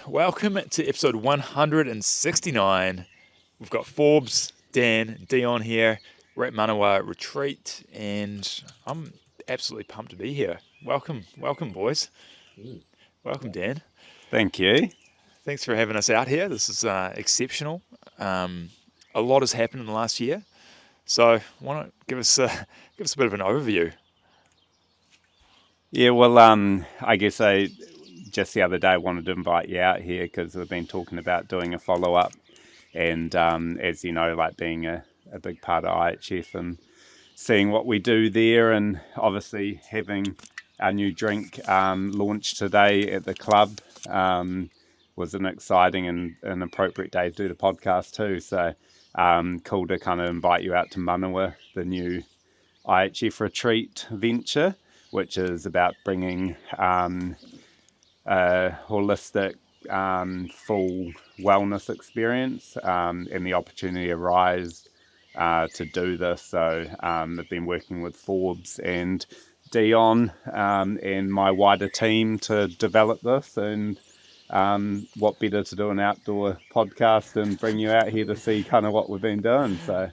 welcome to episode 169. We've got Forbes, Dan, Dion here. We're at Manawa Retreat, and I'm absolutely pumped to be here. Welcome, boys. Welcome, Dan. Thank you. Thanks for having us out here. This is exceptional. A lot has happened in the last year, so why not give us a bit of an overview? Yeah, well, I guess just the other day wanted to invite you out here because we've been talking about doing a follow-up, and as you know, like being a big part of IHF and seeing what we do there, and obviously having our new drink launched today at the club was an exciting and an appropriate day to do the podcast too. So cool to kind of invite you out to Manawa, the new IHF Retreat venture, which is about bringing a holistic, full wellness experience, and the opportunity arose to do this. So I've been working with Forbes and Dion and my wider team to develop this, and what better to do an outdoor podcast and bring you out here to see kind of what we've been doing. So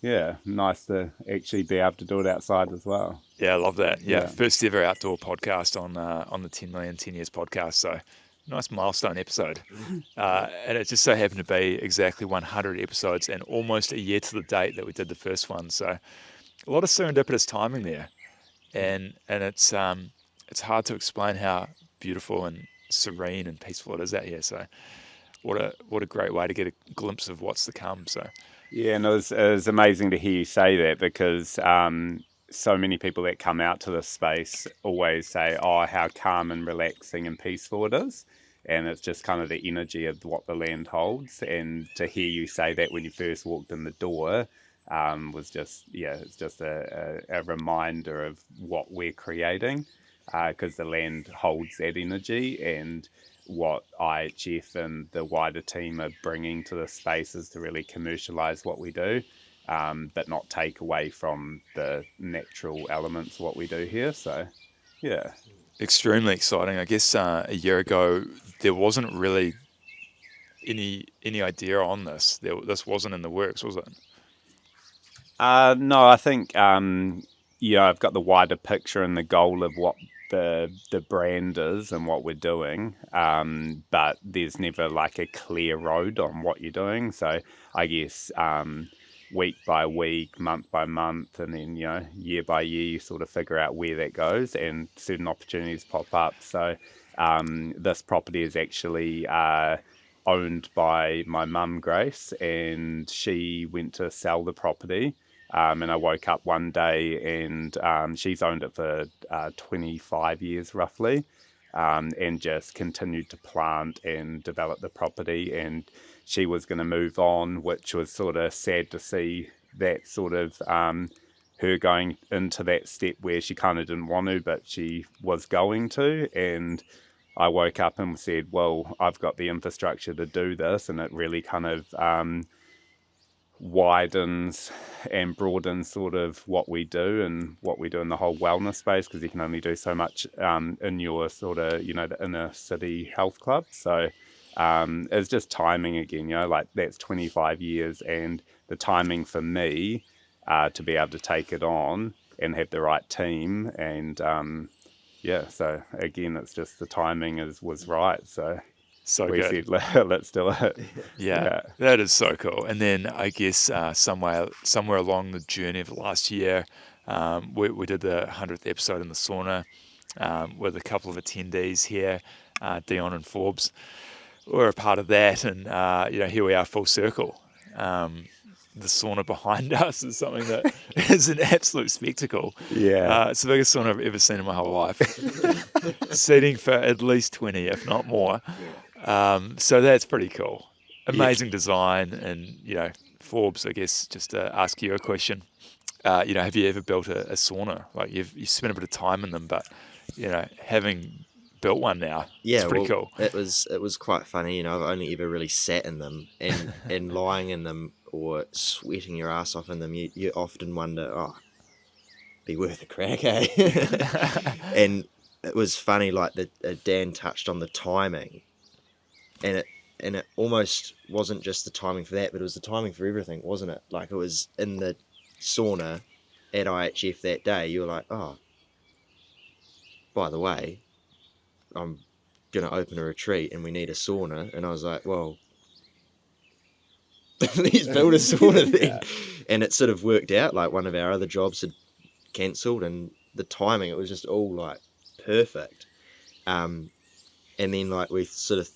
yeah, nice to actually be able to do it outside as well. Yeah, I love that. Yeah. First ever outdoor podcast on the 10 million 10 years podcast. So nice milestone episode. And it just so happened to be exactly 100 episodes and almost a year to the date that we did the first one. So a lot of serendipitous timing there. And it's hard to explain how beautiful and serene and peaceful it is out here. So what a great way to get a glimpse of what's to come. So yeah, and it was amazing to hear you say that, because so many people that come out to this space always say, oh, how calm and relaxing and peaceful it is. And it's just kind of the energy of what the land holds. And to hear you say that when you first walked in the door was just, it's just a reminder of what we're creating, because the land holds that energy, and what IHF and the wider team are bringing to the space is to really commercialize what we do. But not take away from the natural elements of what we do here. So, yeah. Extremely exciting. I guess a year ago, there wasn't really any idea on this. This wasn't in the works, was it? No, I think, I've got the wider picture and the goal of what the brand is and what we're doing. But there's never like a clear road on what you're doing. So I guess, week by week, month by month, and then year by year, you sort of figure out where that goes, and certain opportunities pop up. So this property is actually owned by my mum, Grace, and she went to sell the property, and I woke up one day and she's owned it for 25 years roughly, and just continued to plant and develop the property, and she was going to move on, which was sort of sad to see that sort of her going into that step where she kind of didn't want to, but she was going to. And I woke up and said, well, I've got the infrastructure to do this. And it really kind of widens and broadens sort of what we do and what we do in the whole wellness space, because you can only do so much in your sort of, the inner city health club. So it's just timing again, like that's 25 years, and the timing for me to be able to take it on and have the right team. And so again, it's just the timing was right. So we good. Said, let's do it. Yeah, that is so cool. And then I guess somewhere along the journey of the last year, we did the 100th episode in the sauna with a couple of attendees here, Dion and Forbes. We're a part of that, and here we are, full circle. The sauna behind us is something that is an absolute spectacle. Yeah, it's the biggest sauna I've ever seen in my whole life. Seating for at least 20, if not more. So that's pretty cool. Amazing design, and Forbes, I guess, just to ask you a question. Have you ever built a sauna? Like you spent a bit of time in them, but having built one now, it's pretty cool. It was quite funny. I've only ever really sat in them, and lying in them or sweating your ass off in them, you often wonder, be worth a crack, eh? And it was funny, like Dan touched on the timing. and it almost wasn't just the timing for that, but it was the timing for everything, wasn't it? Like, it was in the sauna at IHF that day. You were like, oh, by the way, I'm going to open a retreat and we need a sauna. And I was like, well, let's build a sauna then. And it sort of worked out. Like, one of our other jobs had cancelled, and the timing, it was just all like perfect. And then, like, we sort of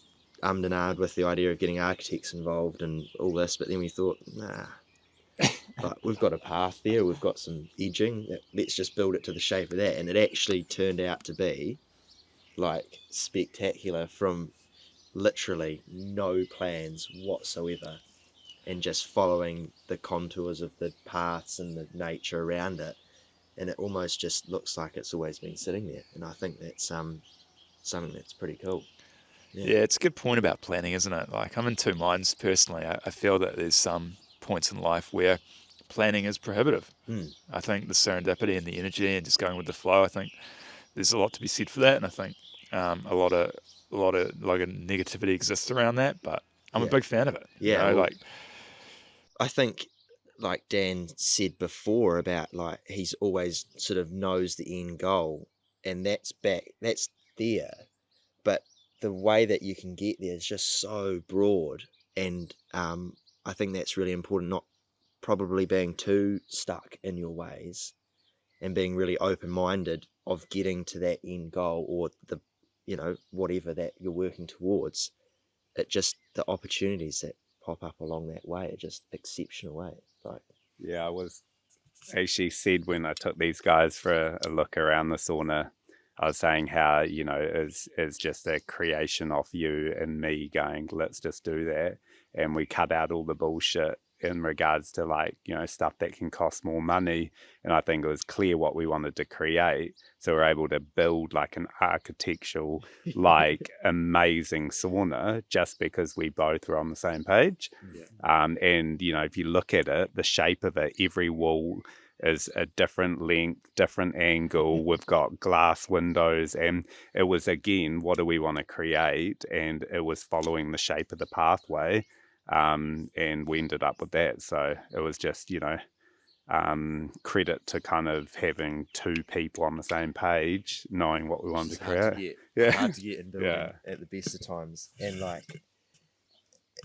and ahed with the idea of getting architects involved and all this, but then we thought, nah, like, we've got a path there, we've got some edging, let's just build it to the shape of that. And it actually turned out to be like spectacular, from literally no plans whatsoever, and just following the contours of the paths and the nature around it, and it almost just looks like it's always been sitting there. And I think that's something that's pretty cool. Yeah, it's a good point about planning, isn't it? Like, I'm in two minds personally. I feel that there's some points in life where planning is prohibitive. I think the serendipity and the energy and just going with the flow, I think there's a lot to be said for that. And I think a lot of like negativity exists around that, but I'm a big fan of it. Yeah, you know, well, like, I think, like Dan said before, about like he's always sort of knows the end goal, and that's there, but the way that you can get there is just so broad. And I think that's really important, not probably being too stuck in your ways, and being really open-minded of getting to that end goal, or the, you know, whatever that you're working towards. It just, the opportunities that pop up along that way are just exceptional, way. Like, Yeah, I was actually said when I took these guys for a look around the sauna, I was saying how, you know, is just a creation of you and me going, let's just do that. And we cut out all the bullshit in regards to, like, you know, stuff that can cost more money. And I think it was clear what we wanted to create. So we're able to build like an architectural, like, amazing sauna just because we both were on the same page. And, you know, if you look at it, the shape of it, every wall is a different length, different angle. We've got glass windows, and it was, again, what do we want to create? And it was following the shape of the pathway, and we ended up with that. So it was just, you know, credit to kind of having two people on the same page, knowing what we wanted to create. Hard to get and building at the best of times. And like,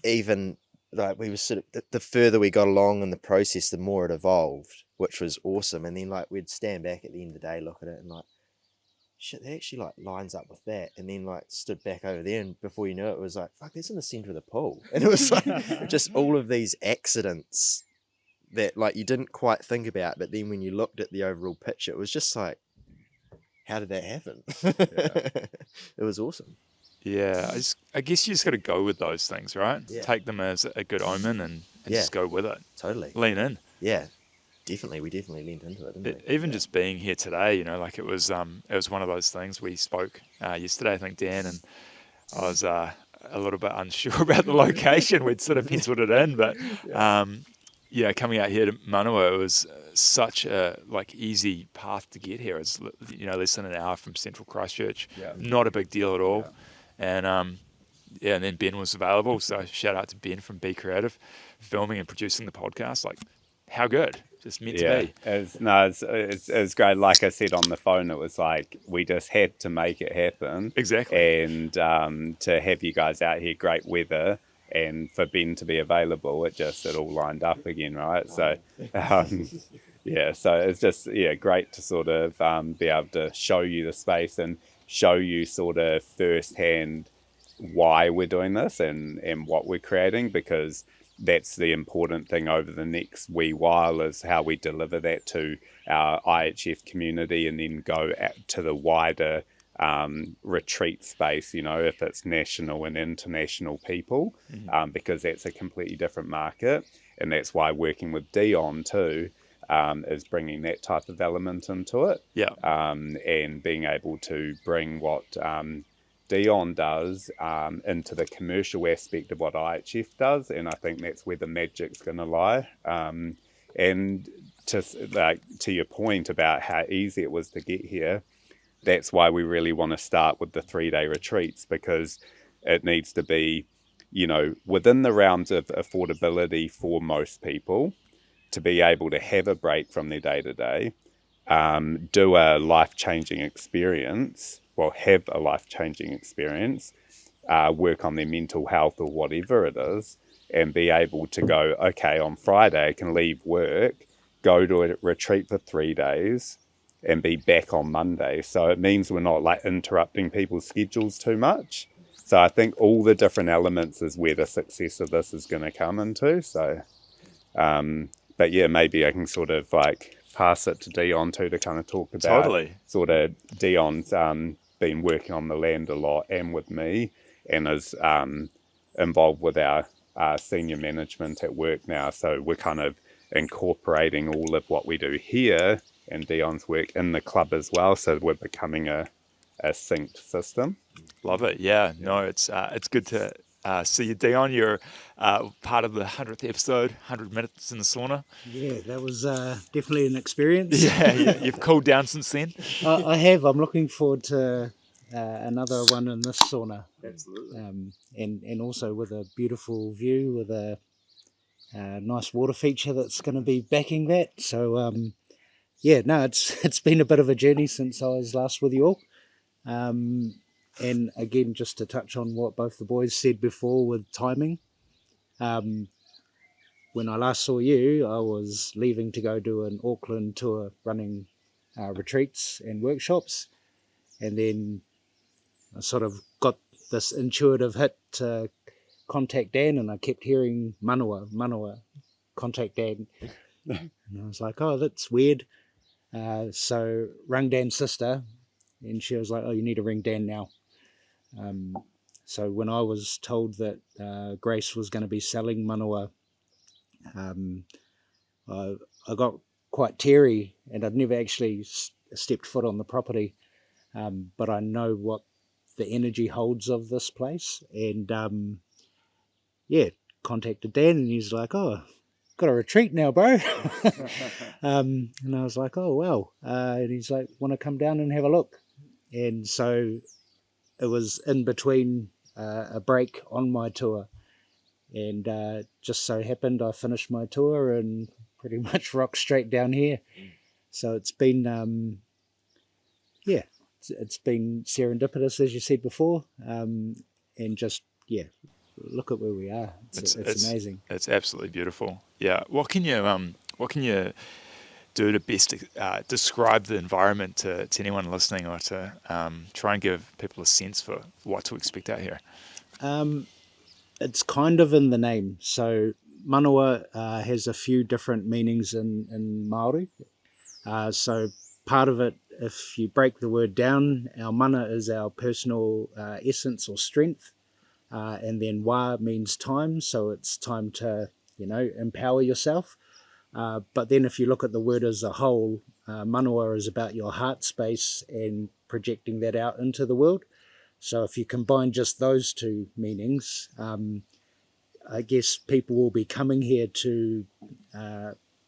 even like, we were sort of, the further we got along in the process, the more it evolved, which was awesome. And then, like, we'd stand back at the end of the day, look at it, and like, shit, that actually like lines up with that. And then, like, stood back over there, and before you know it, it was like, fuck, that's in the center of the pool. And it was like just all of these accidents that, like, you didn't quite think about, but then when you looked at the overall picture, it was just like, how did that happen? It was awesome. yeah, I guess you just got to go with those things, right? Yeah. Take them as a good omen and just go with it. Totally. Lean in. Yeah, definitely. We definitely leaned into it, didn't we? Even just being here today, you know, like, it was one of those things. We spoke yesterday, I think, Dan, and I was a little bit unsure about the location. We'd sort of penciled it in, but coming out here to Manawa, it was such a like easy path to get here. It's, you know, less than an hour from Central Christchurch. Not a big deal at all. And and then Ben was available, so shout out to Ben from Be Creative, filming and producing the podcast. Like, how good, just meant to be. It's great. Like I said on the phone, it was like we just had to make it happen. Exactly. And to have you guys out here, great weather, and for Ben to be available, it all lined up again, right? So so it's just great to sort of be able to show you the space and show you sort of firsthand why we're doing this and what we're creating, because that's the important thing over the next wee while, is how we deliver that to our IHF community and then go to the wider retreat space, you know, if it's national and international people, because that's a completely different market. And that's why working with Dion too is bringing that type of element into it. And being able to bring what Dion does into the commercial aspect of what IHF does, and I think that's where the magic's going to lie. And to your point about how easy it was to get here, that's why we really want to start with the 3-day retreats, because it needs to be, within the realms of affordability for most people to be able to have a break from their day-to-day, do a life-changing experience, have a life-changing experience, work on their mental health or whatever it is, and be able to go, okay, on Friday I can leave work, go to a retreat for 3 days, and be back on Monday. So it means we're not like interrupting people's schedules too much. So I think all the different elements is where the success of this is going to come into. So, but yeah, maybe I can sort of like pass it to Dion too to kind of talk about Totally. sort of Dion's been working on the land a lot and with me, and is involved with our senior management at work now. So we're kind of incorporating all of what we do here and Dion's work in the club as well. So we're becoming a synced system. Love it. Yeah. No, it's good to see you, Dion. You're part of the 100th episode, 100 minutes in the sauna. Yeah, that was definitely an experience. Yeah, you've cooled down since then. I have. I'm looking forward to another one in this sauna. Absolutely. And also with a beautiful view with a nice water feature that's going to be backing that. So, it's been a bit of a journey since I was last with you all. And again, just to touch on what both the boys said before with timing, when I last saw you, I was leaving to go do an Auckland tour running retreats and workshops. And then I sort of got this intuitive hit to contact Dan, and I kept hearing Manawa, contact Dan. And I was like, oh, that's weird. So rang Dan's sister, and she was like, oh, you need to ring Dan now. So when I was told that Grace was going to be selling Manawa, I got quite teary, and I'd never actually stepped foot on the property, but I know what the energy holds of this place, and contacted Dan, and he's like, oh, got a retreat now, bro. And I was like, oh, wow. And he's like, want to come down and have a look? And so it was in between a break on my tour, and just so happened I finished my tour and pretty much rocked straight down here. So it's been it's been serendipitous, as you said before, and just look at where we are. It's amazing. It's absolutely beautiful. Yeah. What can you do to best describe the environment to anyone listening, or to try and give people a sense for what to expect out here? It's kind of in the name. So Manawa has a few different meanings in Māori. So part of it, if you break the word down, our mana is our personal essence or strength. And then wa means time. So it's time to, empower yourself. But then if you look at the word as a whole, Manawa is about your heart space and projecting that out into the world. So if you combine just those two meanings, I guess people will be coming here to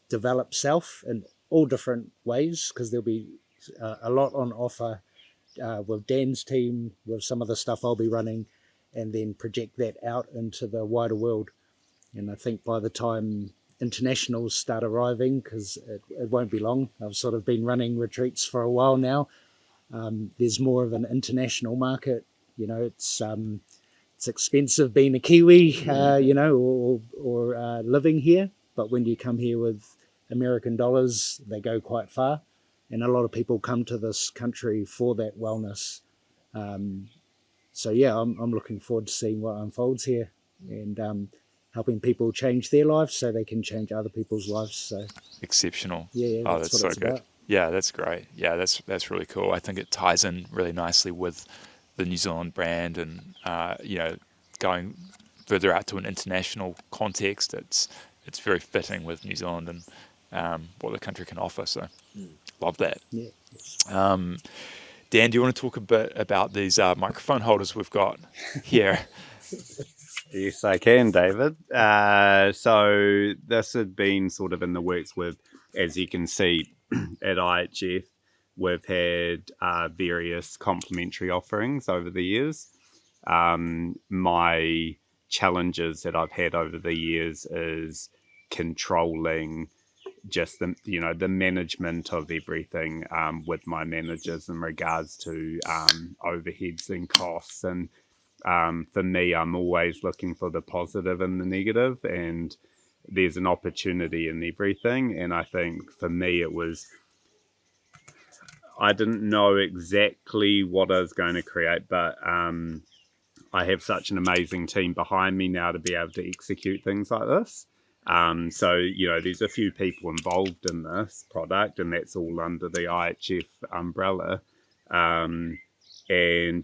develop self in all different ways, because there'll be a lot on offer with Dan's team, with some of the stuff I'll be running, and then project that out into the wider world. And I think by the time internationals start arriving, because it won't be long, I've sort of been running retreats for a while now, there's more of an international market. It's expensive being a Kiwi, or living here. But when you come here with American dollars, they go quite far. And a lot of people come to this country for that wellness. I'm looking forward to seeing what unfolds here, and helping people change their lives so they can change other people's lives. So exceptional. Yeah, that's so good. About. Yeah, that's great. Yeah, that's really cool. I think it ties in really nicely with the New Zealand brand, and going further out to an international context. It's very fitting with New Zealand and what the country can offer. So love that. Yeah. Dan, do you want to talk a bit about these microphone holders we've got here? Yes, I can, David. So this had been sort of in the works with, as you can see, at IHF, we've had various complimentary offerings over the years. My challenges that I've had over the years is controlling just the management of everything with my managers in regards to overheads and costs. And for me, I'm always looking for the positive and the negative, and there's an opportunity in everything. And I think for me, I didn't know exactly what I was going to create, but I have such an amazing team behind me now to be able to execute things like this. So, there's a few people involved in this product, and that's all under the IHF umbrella. And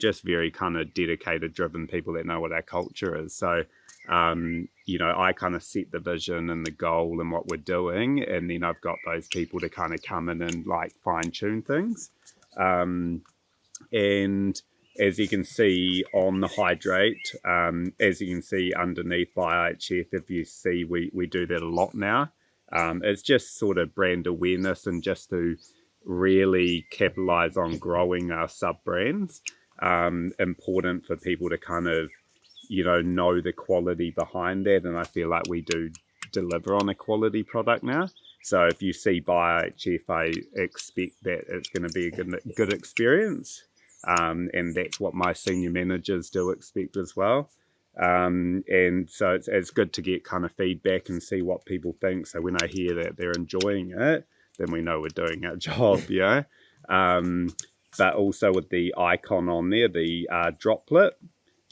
just very kind of dedicated, driven people that know what our culture is. So, I kind of set the vision and the goal and what we're doing, and then I've got those people to kind of come in and like fine tune things. And as you can see on the Hydrate, as you can see underneath by IHF, if you see, we do that a lot now. It's just sort of brand awareness and just to really capitalize on growing our sub-brands. Important for people to kind of, know the quality behind that. And I feel like we do deliver on a quality product now. So if you see by IHF, I expect that it's going to be a good experience. And that's what my senior managers do expect as well. And so it's good to get kind of feedback and see what people think. So when I hear that they're enjoying it, then we know we're doing our job, But also with the icon on there, the droplet,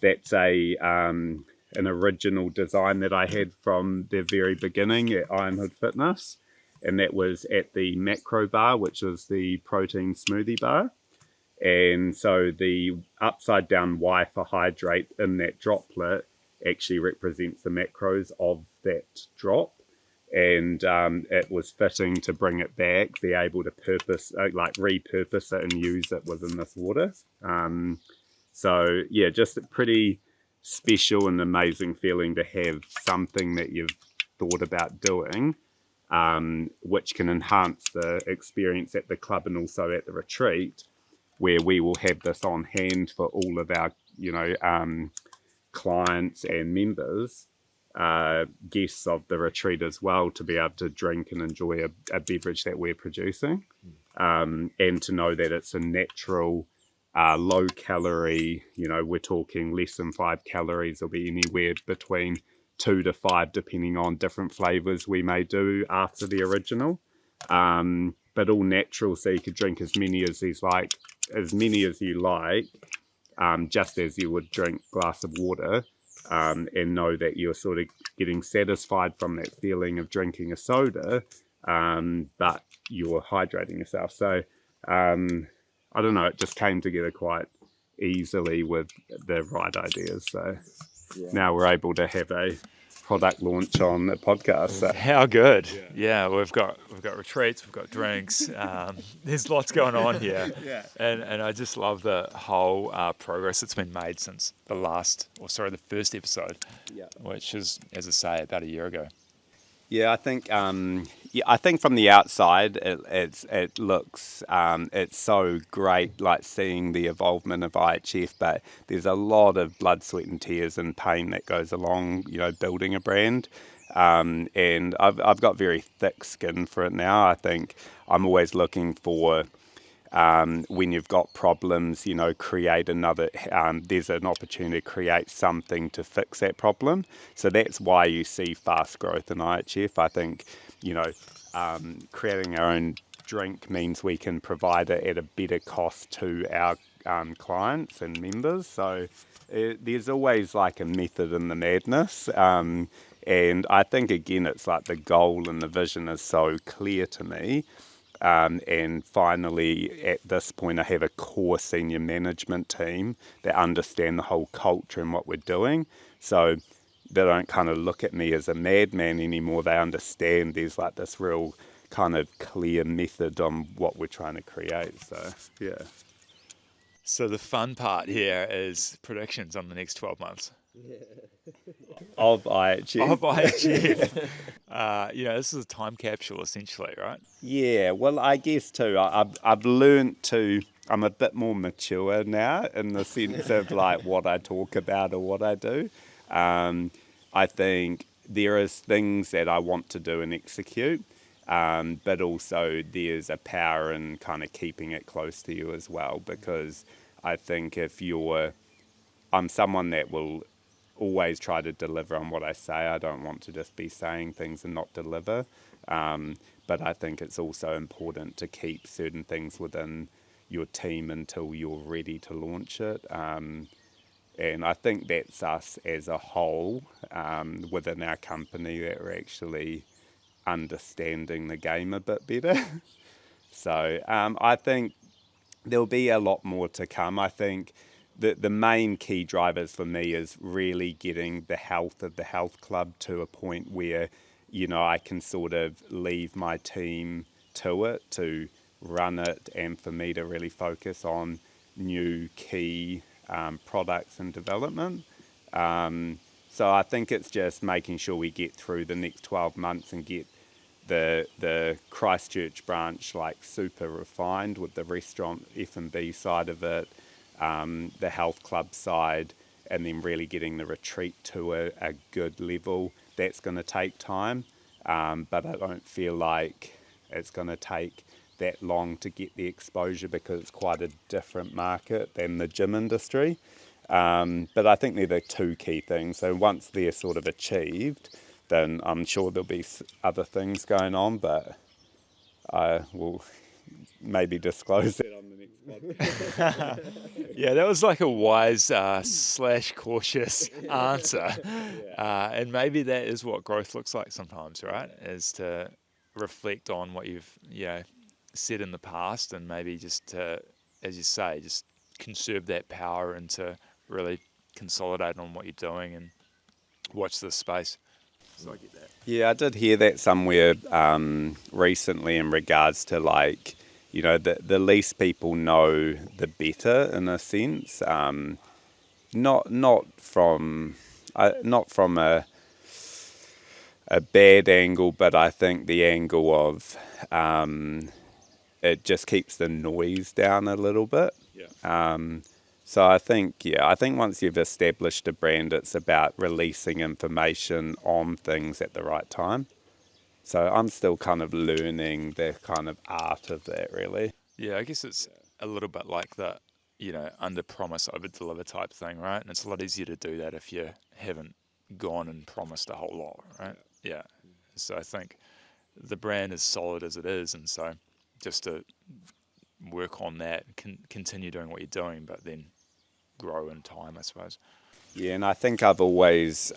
that's an original design that I had from the very beginning at Ironhood Fitness. And that was at the macro bar, which was the protein smoothie bar. And so the upside down Y for Hydrate in that droplet actually represents the macros of that drop. And it was fitting to bring it back, be able to repurpose it and use it within this water. So yeah, just a pretty special and amazing feeling to have something that you've thought about doing, which can enhance the experience at the club and also at the retreat, where we will have this on hand for all of our, clients and members, guests of the retreat as well, to be able to drink and enjoy a beverage that we're producing, and to know that it's a natural, low calorie, we're talking less than 5 calories, will be anywhere between 2 to 5, depending on different flavors we may do after the original. But all natural, so you could drink as many as you like, just as you would drink a glass of water, and know that you're sort of getting satisfied from that feeling of drinking a soda, but you're hydrating yourself. So I don't know, it just came together quite easily with the right ideas. So now we're able to have a product launch on the podcast. So. How good! Yeah, we've got retreats, we've got drinks. There's lots going on here, and I just love the whole progress that's been made since the first episode, which is, as I say, about a year ago. Yeah, I think from the outside it looks it's so great, like seeing the involvement of IHF, but there's a lot of blood, sweat and tears and pain that goes along, building a brand. And I've got very thick skin for it now. I think I'm always looking for, when you've got problems, create another, there's an opportunity to create something to fix that problem. So that's why you see fast growth in IHF. I think, creating our own drink means we can provide it at a better cost to our clients and members. So there's always like a method in the madness. And I think, again, it's like the goal and the vision is so clear to me. And finally, at this point, I have a core senior management team that understand the whole culture and what we're doing. So they don't kind of look at me as a madman anymore. They understand there's like this real kind of clear method on what we're trying to create. So, yeah. So the fun part here is predictions on the next 12 months. Of IHF. Of IHF. This is a time capsule essentially, right? Yeah, well, I guess too. I've learned to I'm a bit more mature now in the sense of like what I talk about or what I do. I think there is things that I want to do and execute, but also there's a power in kind of keeping it close to you as well, because I think I'm someone that will always try to deliver on what I say. I don't want to just be saying things and not deliver. But I think it's also important to keep certain things within your team until you're ready to launch it. And I think that's us as a whole within our company, that we're actually understanding the game a bit better. So I think there'll be a lot more to come. I think the main key drivers for me is really getting the health of the health club to a point where, I can sort of leave my team to it, to run it, and for me to really focus on new key products and development. So I think it's just making sure we get through the next 12 months and get the Christchurch branch like super refined with the restaurant F&B side of it, the health club side, and then really getting the retreat to a good level. That's going to take time, but I don't feel like it's going to take that long to get the exposure, because it's quite a different market than the gym industry. But I think they're the two key things. So once they're sort of achieved, then I'm sure there'll be other things going on, but I will maybe disclose that on the next podcast. Yeah, that was like a wise / cautious answer. And maybe that is what growth looks like sometimes, right? Is to reflect on what you've said in the past, and maybe just to, as you say, just conserve that power and to really consolidate on what you're doing and watch this space. So I get that. Yeah, I did hear that somewhere recently in regards to like, the least people know, the better, in a sense. Not from a bad angle, but I think the angle of it just keeps the noise down a little bit. Yeah. So I think once you've established a brand, it's about releasing information on things at the right time. So I'm still kind of learning the kind of art of that, really. Yeah, I guess it's a little bit like the, under promise, over deliver type thing, right? And it's a lot easier to do that if you haven't gone and promised a whole lot, right? Yeah. So I think the brand is solid as it is, and so just to work on that, continue doing what you're doing, but then grow in time, I suppose. Yeah, and I think I've always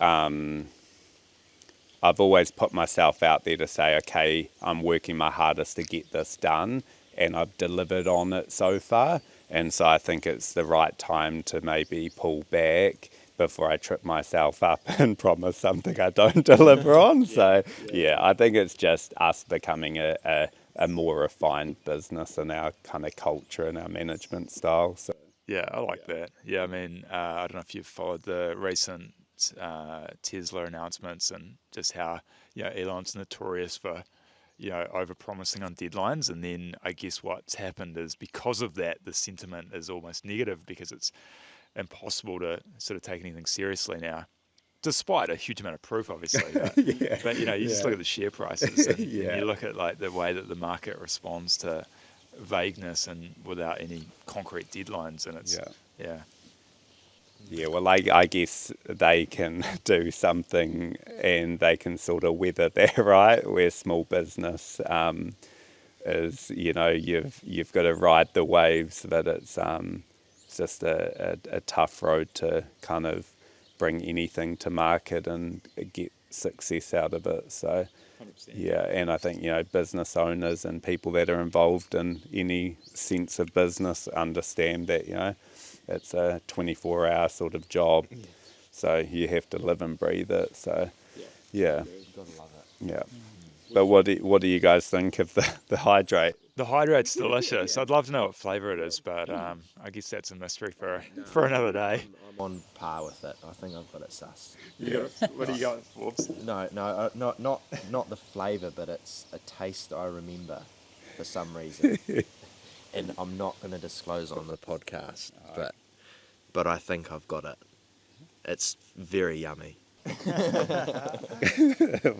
put myself out there to say, okay, I'm working my hardest to get this done, and I've delivered on it so far. And so I think it's the right time to maybe pull back before I trip myself up and promise something I don't deliver on. I think it's just us becoming a more refined business in our kind of culture and our management style. So. Yeah, I like that. Yeah, I mean, I don't know if you've followed the recent Tesla announcements and just how Elon's notorious for over-promising on deadlines, and then I guess what's happened is because of that, the sentiment is almost negative because it's impossible to sort of take anything seriously now, despite a huge amount of proof, obviously. But you just look at the share prices and you look at like the way that the market responds to vagueness and without any concrete deadlines, and it's well, I guess they can do something and they can sort of weather that, right? Where small business is, you've got to ride the waves, but it's just a tough road to kind of bring anything to market and get success out of it. So 100%. And I think business owners and people that are involved in any sense of business understand that it's a 24-hour sort of job, so you have to live and breathe it. So you've got to love it. Yeah. But what do you guys think of the Hydrate? The Hydrate's delicious. I'd love to know what flavour it is, but I guess that's a mystery for another day. I'm on par with it. I think I've got it sussed. What do you got, Forbes? No, not the flavour, but it's a taste I remember for some reason. and I'm not going to disclose on the podcast, but I think I've got it. It's very yummy. Well,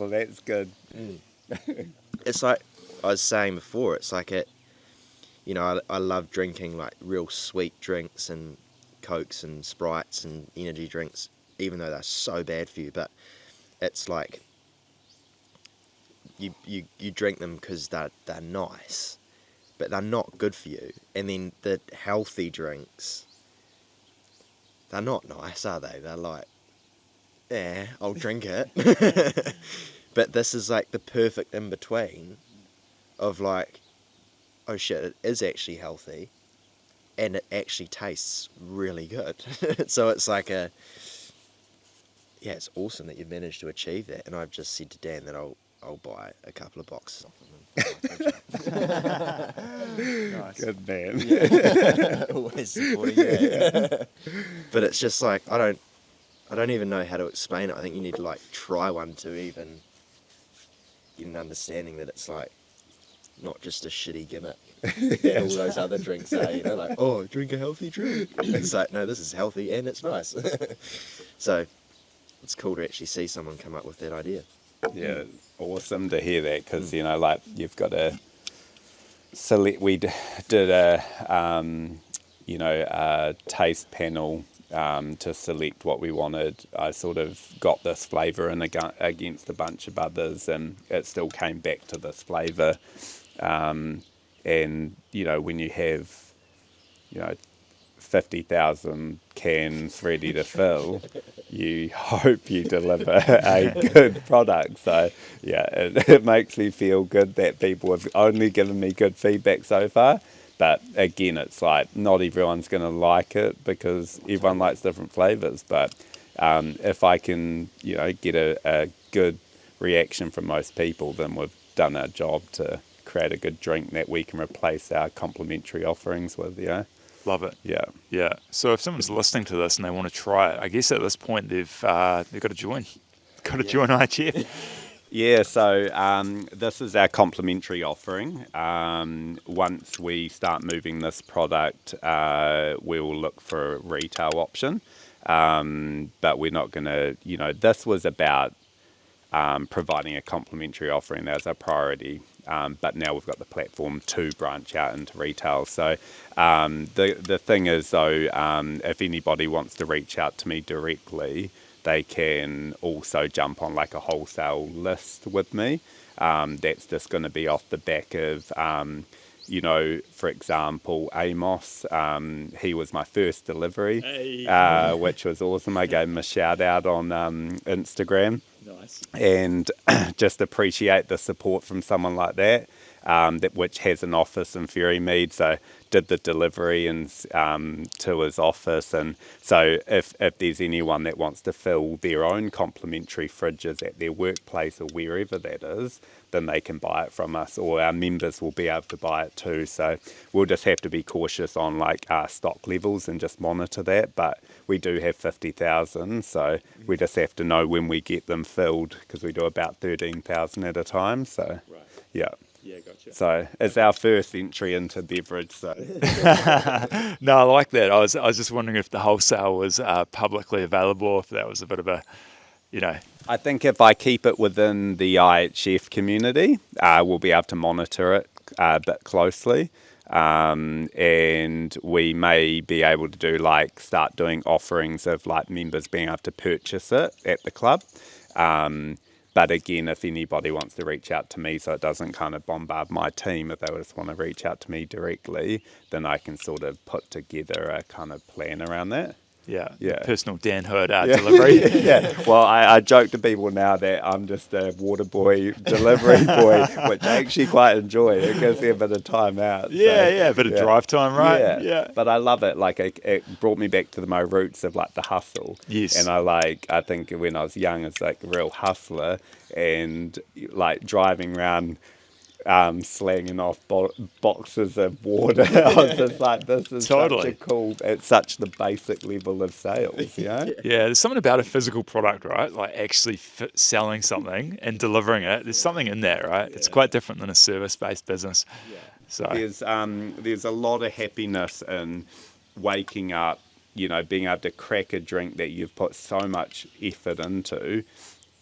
that's good. It's like I was saying before, it's like I love drinking like real sweet drinks and Cokes and Sprites and energy drinks, even though they're so bad for you, but it's like you drink them because they're nice, but they're not good for you. And then the healthy drinks, they're not nice, are they? They're like, yeah, I'll drink it. But this is like the perfect in between of like, oh shit, it is actually healthy and it actually tastes really good. So it's like it's awesome that you've managed to achieve that. And I've just said to Dan that I'll buy a couple of boxes off of him. Nice. Good man. Yeah. Always supporting that. But it's just like, I don't even know how to explain it. I think you need to like try one to even get an understanding that it's like not just a shitty gimmick. Yeah, all those other drinks are, like, oh, drink a healthy drink. It's like, no, this is healthy and it's nice. So it's cool to actually see someone come up with that idea. Yeah, awesome to hear that, because like you've got to select. We did a taste panel to select what we wanted. I sort of got this flavour in against a bunch of others, and it still came back to this flavour. And when you have 50,000 cans ready to fill, you hope you deliver a good product. So yeah, it makes me feel good that people have only given me good feedback so far. But again, it's like not everyone's going to like it because everyone likes different flavours. But if I can, get a good reaction from most people, then we've done our job to create a good drink that we can replace our complimentary offerings with. Love it. Yeah. Yeah. So if someone's listening to this and they want to try it, I guess at this point they've got to join. Got to join IHF. Yeah, so this is our complimentary offering. Once we start moving this product, we'll look for a retail option. But we're not going to, this was about providing a complimentary offering as a priority. But now we've got the platform to branch out into retail. So the thing is, though, if anybody wants to reach out to me directly, they can also jump on like a wholesale list with me. That's just going to be off the back of, for example, Amos. He was my first delivery, which was awesome. I gave him a shout out on Instagram. Nice. And just appreciate the support from someone like that, which has an office in Ferrymead. So did the delivery and to his office. And so if there's anyone that wants to fill their own complimentary fridges at their workplace or wherever that is, then they can buy it from us, or our members will be able to buy it too. So we'll just have to be cautious on like our stock levels and just monitor that. But we do have 50,000, so we just have to know when we get them filled, because we do about 13,000 at a time. So Right. yeah. Yeah, gotcha. So it's our first entry into beverage. So No, I like that. I was just wondering if the wholesale was publicly available, or if that was a bit of a, I think if I keep it within the IHF community, we'll be able to monitor it a bit closely. And we may be able to start doing offerings of like members being able to purchase it at the club. But again, if anybody wants to reach out to me so it doesn't kind of bombard my team, if they just want to reach out to me directly, then I can sort of put together a kind of plan around that. Yeah. Yeah. Personal Dan Hood delivery. Yeah. Well, I joke to people now that I'm just a water boy, delivery boy, which I actually quite enjoy. It gives me a bit of time out. Yeah, a bit of drive time, right? Yeah. But I love it. Like it brought me back to my roots of like the hustle. Yes. And I think when I was young, I was like a real hustler, and like driving around slanging off boxes of water. I was just like, this is such a cool, at such the basic level of sales, Yeah, there's something about a physical product, right? Like actually selling something and delivering it. There's something in that, right? It's quite different than a service-based business. So there's a lot of happiness in waking up, being able to crack a drink that you've put so much effort into,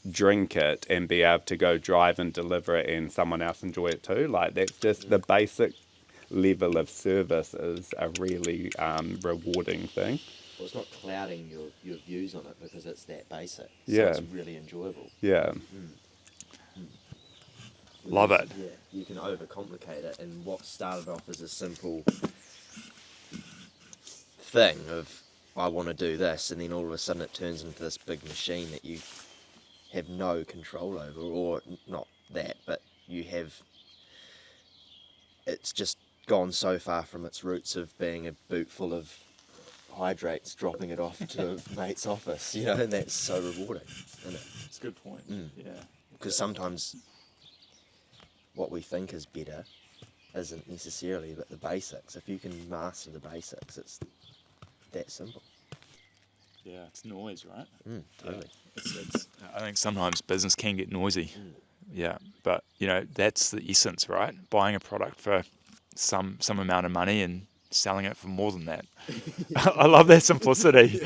drink it, and be able to go drive and deliver it, and someone else enjoy it too. Like, that's just the basic level of service is a really rewarding thing. Well, it's not clouding your views on it because it's that basic. So Yeah. it's really enjoyable. Yeah. love it. Yeah, you can overcomplicate it, and what started off as a simple thing of I want to do this, and then all of a sudden it turns into this big machine that you have no control over, or not that, but it's just gone so far from its roots of being a boot full of hydrates, dropping it off to a mate's office, and that's so rewarding, isn't it? It's a good point. Yeah. Because sometimes what we think is better isn't necessarily, but the basics. If you can master the basics, it's that simple. Yeah, it's noise, right? Totally. It's, I think sometimes business can get noisy. Yeah, but that's the essence, right? Buying a product for some amount of money and selling it for more than that. I love that simplicity.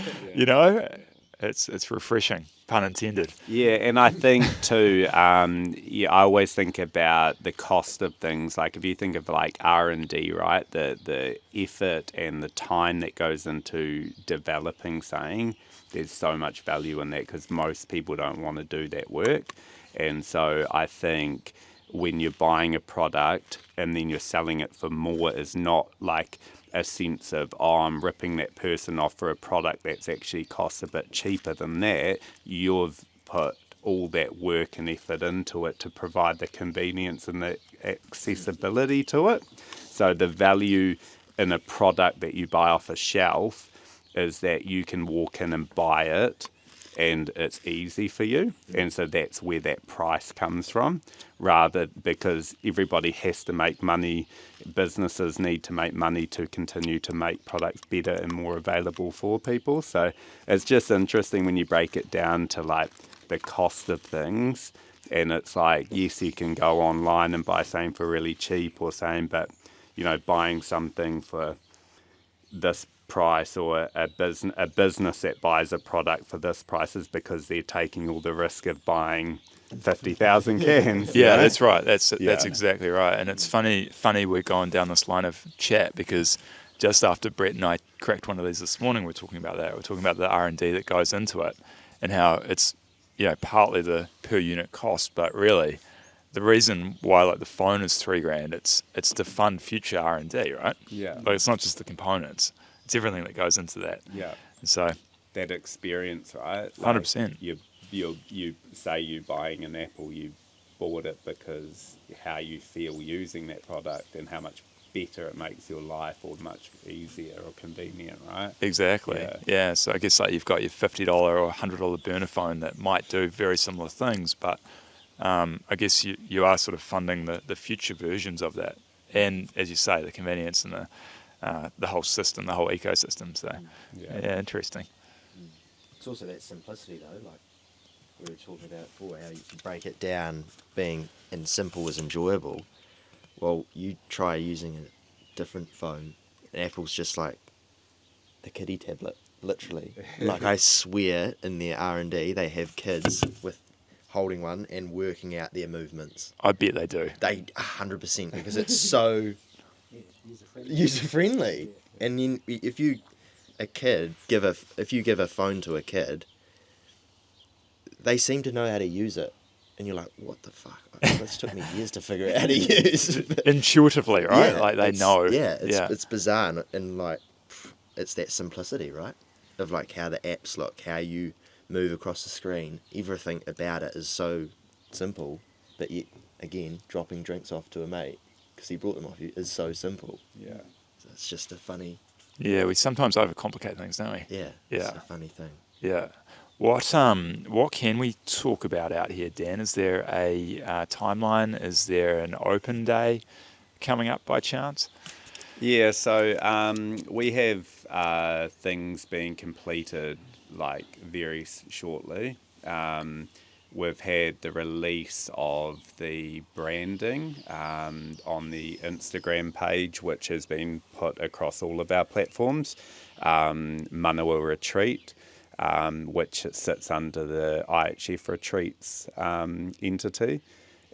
It's refreshing, pun intended. Yeah, and I think too, I always think about the cost of things. Like, if you think of like R&D, right, the effort and the time that goes into developing something, there's so much value in that because most people don't want to do that work. And so I think when you're buying a product and then you're selling it for more is not like a sense of, I'm ripping that person off for a product that's actually costs a bit cheaper than that. You've put all that work and effort into it to provide the convenience and the accessibility to it. So the value in a product that you buy off a shelf is that you can walk in and buy it and it's easy for you. And so that's where that price comes from, rather because everybody has to make money. Businesses need to make money to continue to make products better and more available for people. So it's just interesting when you break it down to like the cost of things. And it's like, yes, you can go online and buy something for really cheap or something, but buying something for this price, or a business that buys a product for this price is because they're taking all the risk of buying 50,000 cans. Yeah, that's right. That's exactly right. And it's funny we're going down this line of chat because just after Brett and I cracked one of these this morning, we're talking about that. We're talking about the R&D that goes into it and how it's partly the per unit cost, but really the reason why like the phone is $3,000, it's to fund future R&D, right? Yeah. Like, it's not just the components; it's everything that goes into that. Yeah. And so that experience, right? 100%. You say you're buying an Apple, you bought it because how you feel using that product and how much better it makes your life, or much easier or convenient, right? Exactly. Yeah. So I guess like you've got your $50 or $100 burner phone that might do very similar things, but I guess you are sort of funding the future versions of that, and as you say, the convenience and the whole system, the whole ecosystem. So yeah, interesting. It's also that simplicity though, like we were talking about before, how you can break it down, being and simple is enjoyable. Well, you try using a different phone, and Apple's just like a kiddie tablet, literally. Like, I swear in their R&D they have kids with holding one and working out their movements. I bet they do. They 100%, because it's so user friendly. And then if you give a phone to a kid, they seem to know how to use it, and you're like, what the fuck? This took me years to figure out how to use. Intuitively, right? Yeah, like they know. It's bizarre, and like it's that simplicity, right? Of like how the apps look, how you move across the screen. Everything about it is so simple, but yet again, dropping drinks off to a mate because he brought them off you is so simple. Yeah. So it's just a funny. Yeah, we sometimes overcomplicate things, don't we? Yeah. Yeah. It's a funny thing. Yeah. What can we talk about out here, Dan? Is there a timeline? Is there an open day coming up by chance? Yeah, so we have things being completed like very shortly. we've had the release of the branding on the Instagram page, which has been put across all of our platforms. Manawa Retreat, which sits under the IHF Retreats entity.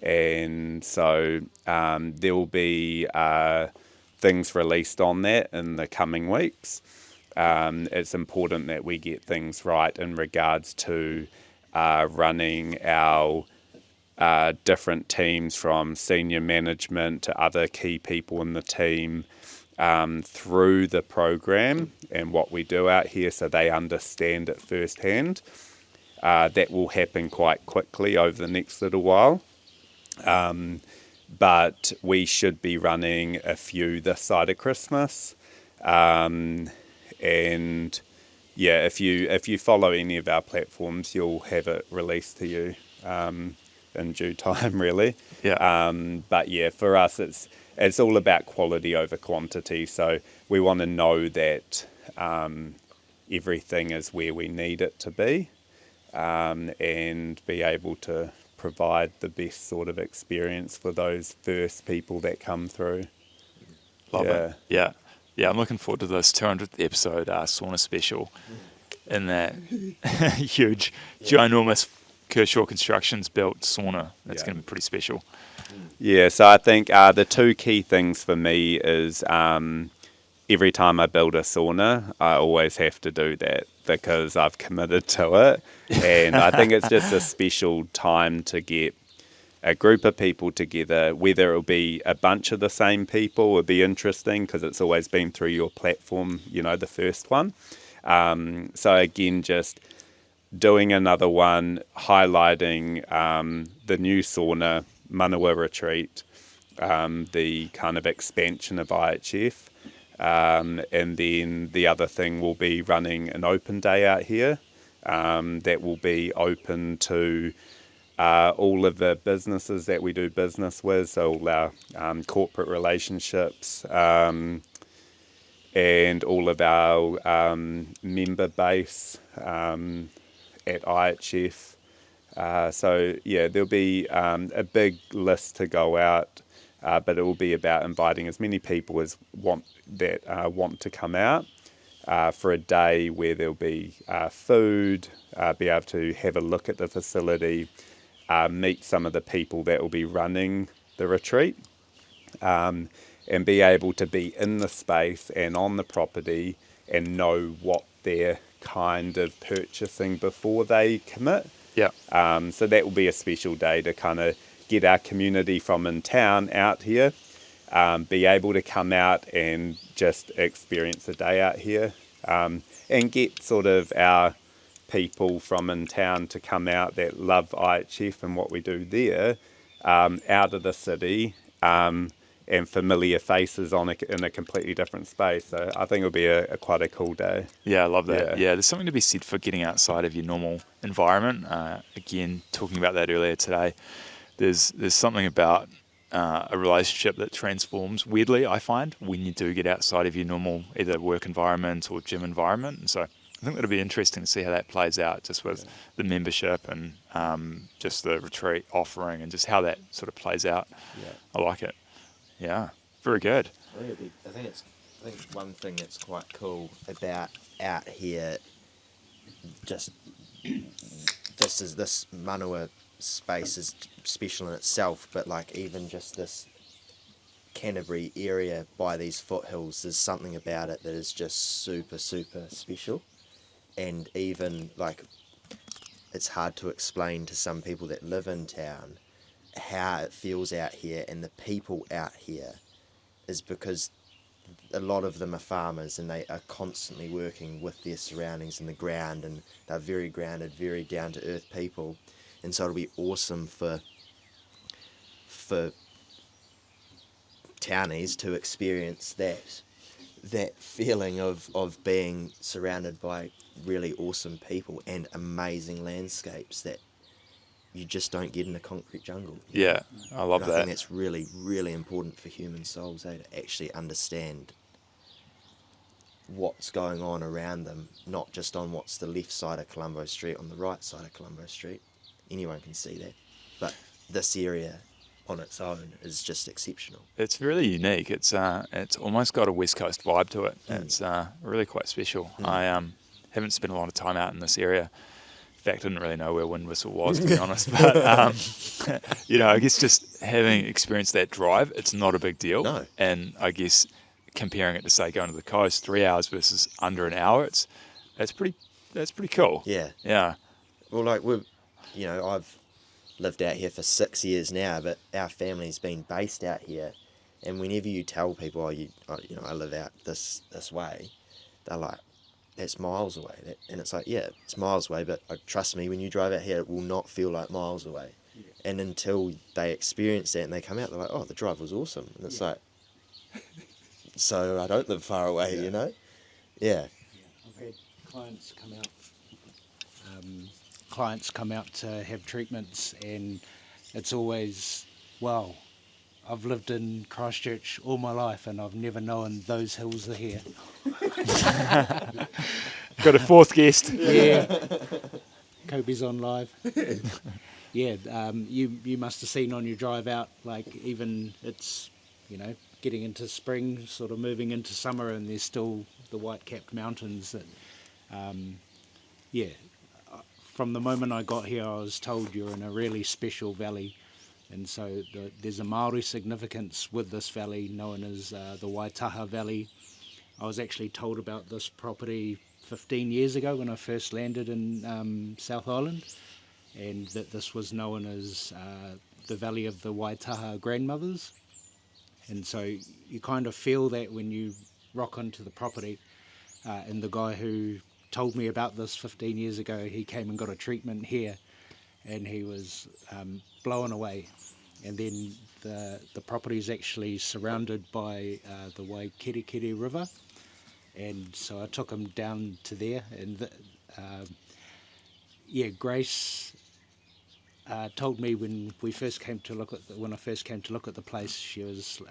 And so there will be things released on that in the coming weeks. It's important that we get things right in regards to running our different teams, from senior management to other key people in the team, through the program and what we do out here, so they understand it firsthand. That will happen quite quickly over the next little while. But we should be running a few this side of Christmas. And yeah, if you follow any of our platforms, you'll have it released to you in due time, really. Yeah. But yeah, for us, it's all about quality over quantity. So we want to know that everything is where we need it to be, and be able to provide the best sort of experience for those first people that come through. Love it. Yeah. Yeah, I'm looking forward to this 200th episode sauna special in that huge, ginormous Kershaw Constructions built sauna. That's going to be pretty special. Yeah, so I think the two key things for me is every time I build a sauna, I always have to do that because I've committed to it. And I think it's just a special time to get a group of people together, whether it'll be a bunch of the same people, would be interesting because it's always been through your platform, the first one. So again, just doing another one, highlighting the new sauna, Manawa Retreat, the kind of expansion of IHF. And then the other thing will be running an open day out here that will be open to all of the businesses that we do business with, so all our corporate relationships and all of our member base at IHF. So yeah, there'll be a big list to go out, but it will be about inviting as many people as want to come out for a day where there'll be food, be able to have a look at the facility, meet some of the people that will be running the retreat, and be able to be in the space and on the property and know what they're kind of purchasing before they commit. Yeah. So that will be a special day to kind of get our community from in town out here, be able to come out and just experience a day out here, and get sort of our people from in town to come out that love IHF and what we do there, out of the city, and familiar faces in a completely different space. So I think it'll be quite a cool day. Yeah, I love that. Yeah, there's something to be said for getting outside of your normal environment. Again, talking about that earlier today, there's something about a relationship that transforms, weirdly, I find, when you do get outside of your normal either work environment or gym environment. And so I think that'll be interesting to see how that plays out just with the membership and just the retreat offering and just how that sort of plays out. Yeah. I like it. Yeah, very good. I think one thing that's quite cool about out here, just as this Manawa space is special in itself, but like even just this Canterbury area by these foothills, there's something about it that is just super, super special. And even like it's hard to explain to some people that live in town how it feels out here, and the people out here is because a lot of them are farmers and they are constantly working with their surroundings in the ground, and they're very grounded, very down to earth people. And so it'll be awesome for townies to experience that feeling of being surrounded by really awesome people and amazing landscapes that you just don't get in a concrete jungle. Yeah, I love and I that. think that's really, really important for human souls, to actually understand what's going on around them, not just on what's the left side of Colombo Street, on the right side of Colombo Street. anyone can see that. But this area on its own is just exceptional. It's really unique. It's almost got a West Coast vibe to it. It's really quite special. I haven't spent a lot of time out in this area. In fact, I didn't really know where Wind Whistle was, to be honest. But, you know, I guess just having experienced that drive, it's not a big deal. No. And I guess comparing it to, say, going to the coast, 3 hours versus under an hour, that's pretty cool. Yeah. Yeah. Well, like I've lived out here for 6 years now, but our family's been based out here. And whenever you tell people, I live out this way, they're like, that's miles away. And it's like, yeah, it's miles away, but trust me, when you drive out here, it will not feel like miles away. Yeah. And until they experience that and they come out, they're like, oh, the drive was awesome. And it's like, so I don't live far away, you know? Yeah. I've had clients come out to have treatments, and it's always, wow, I've lived in Christchurch all my life and I've never known those hills are here. Got a fourth guest. Yeah. Kobe's on live. Yeah, you must have seen on your drive out, like, even it's, you know, getting into spring, sort of moving into summer, and there's still the white-capped mountains that, from the moment I got here, I was told you're in a really special valley. And so there's a Māori significance with this valley known as the Waitaha Valley. I was actually told about this property 15 years ago when I first landed in South Island, and that this was known as the Valley of the Waitaha Grandmothers. And so you kind of feel that when you rock onto the property. And the guy who told me about this 15 years ago, he came and got a treatment here, and he was blown away. And then the property is actually surrounded by the Waikirikiri River, and so I took him down to there. And Grace told me when I first came to look at the place, she was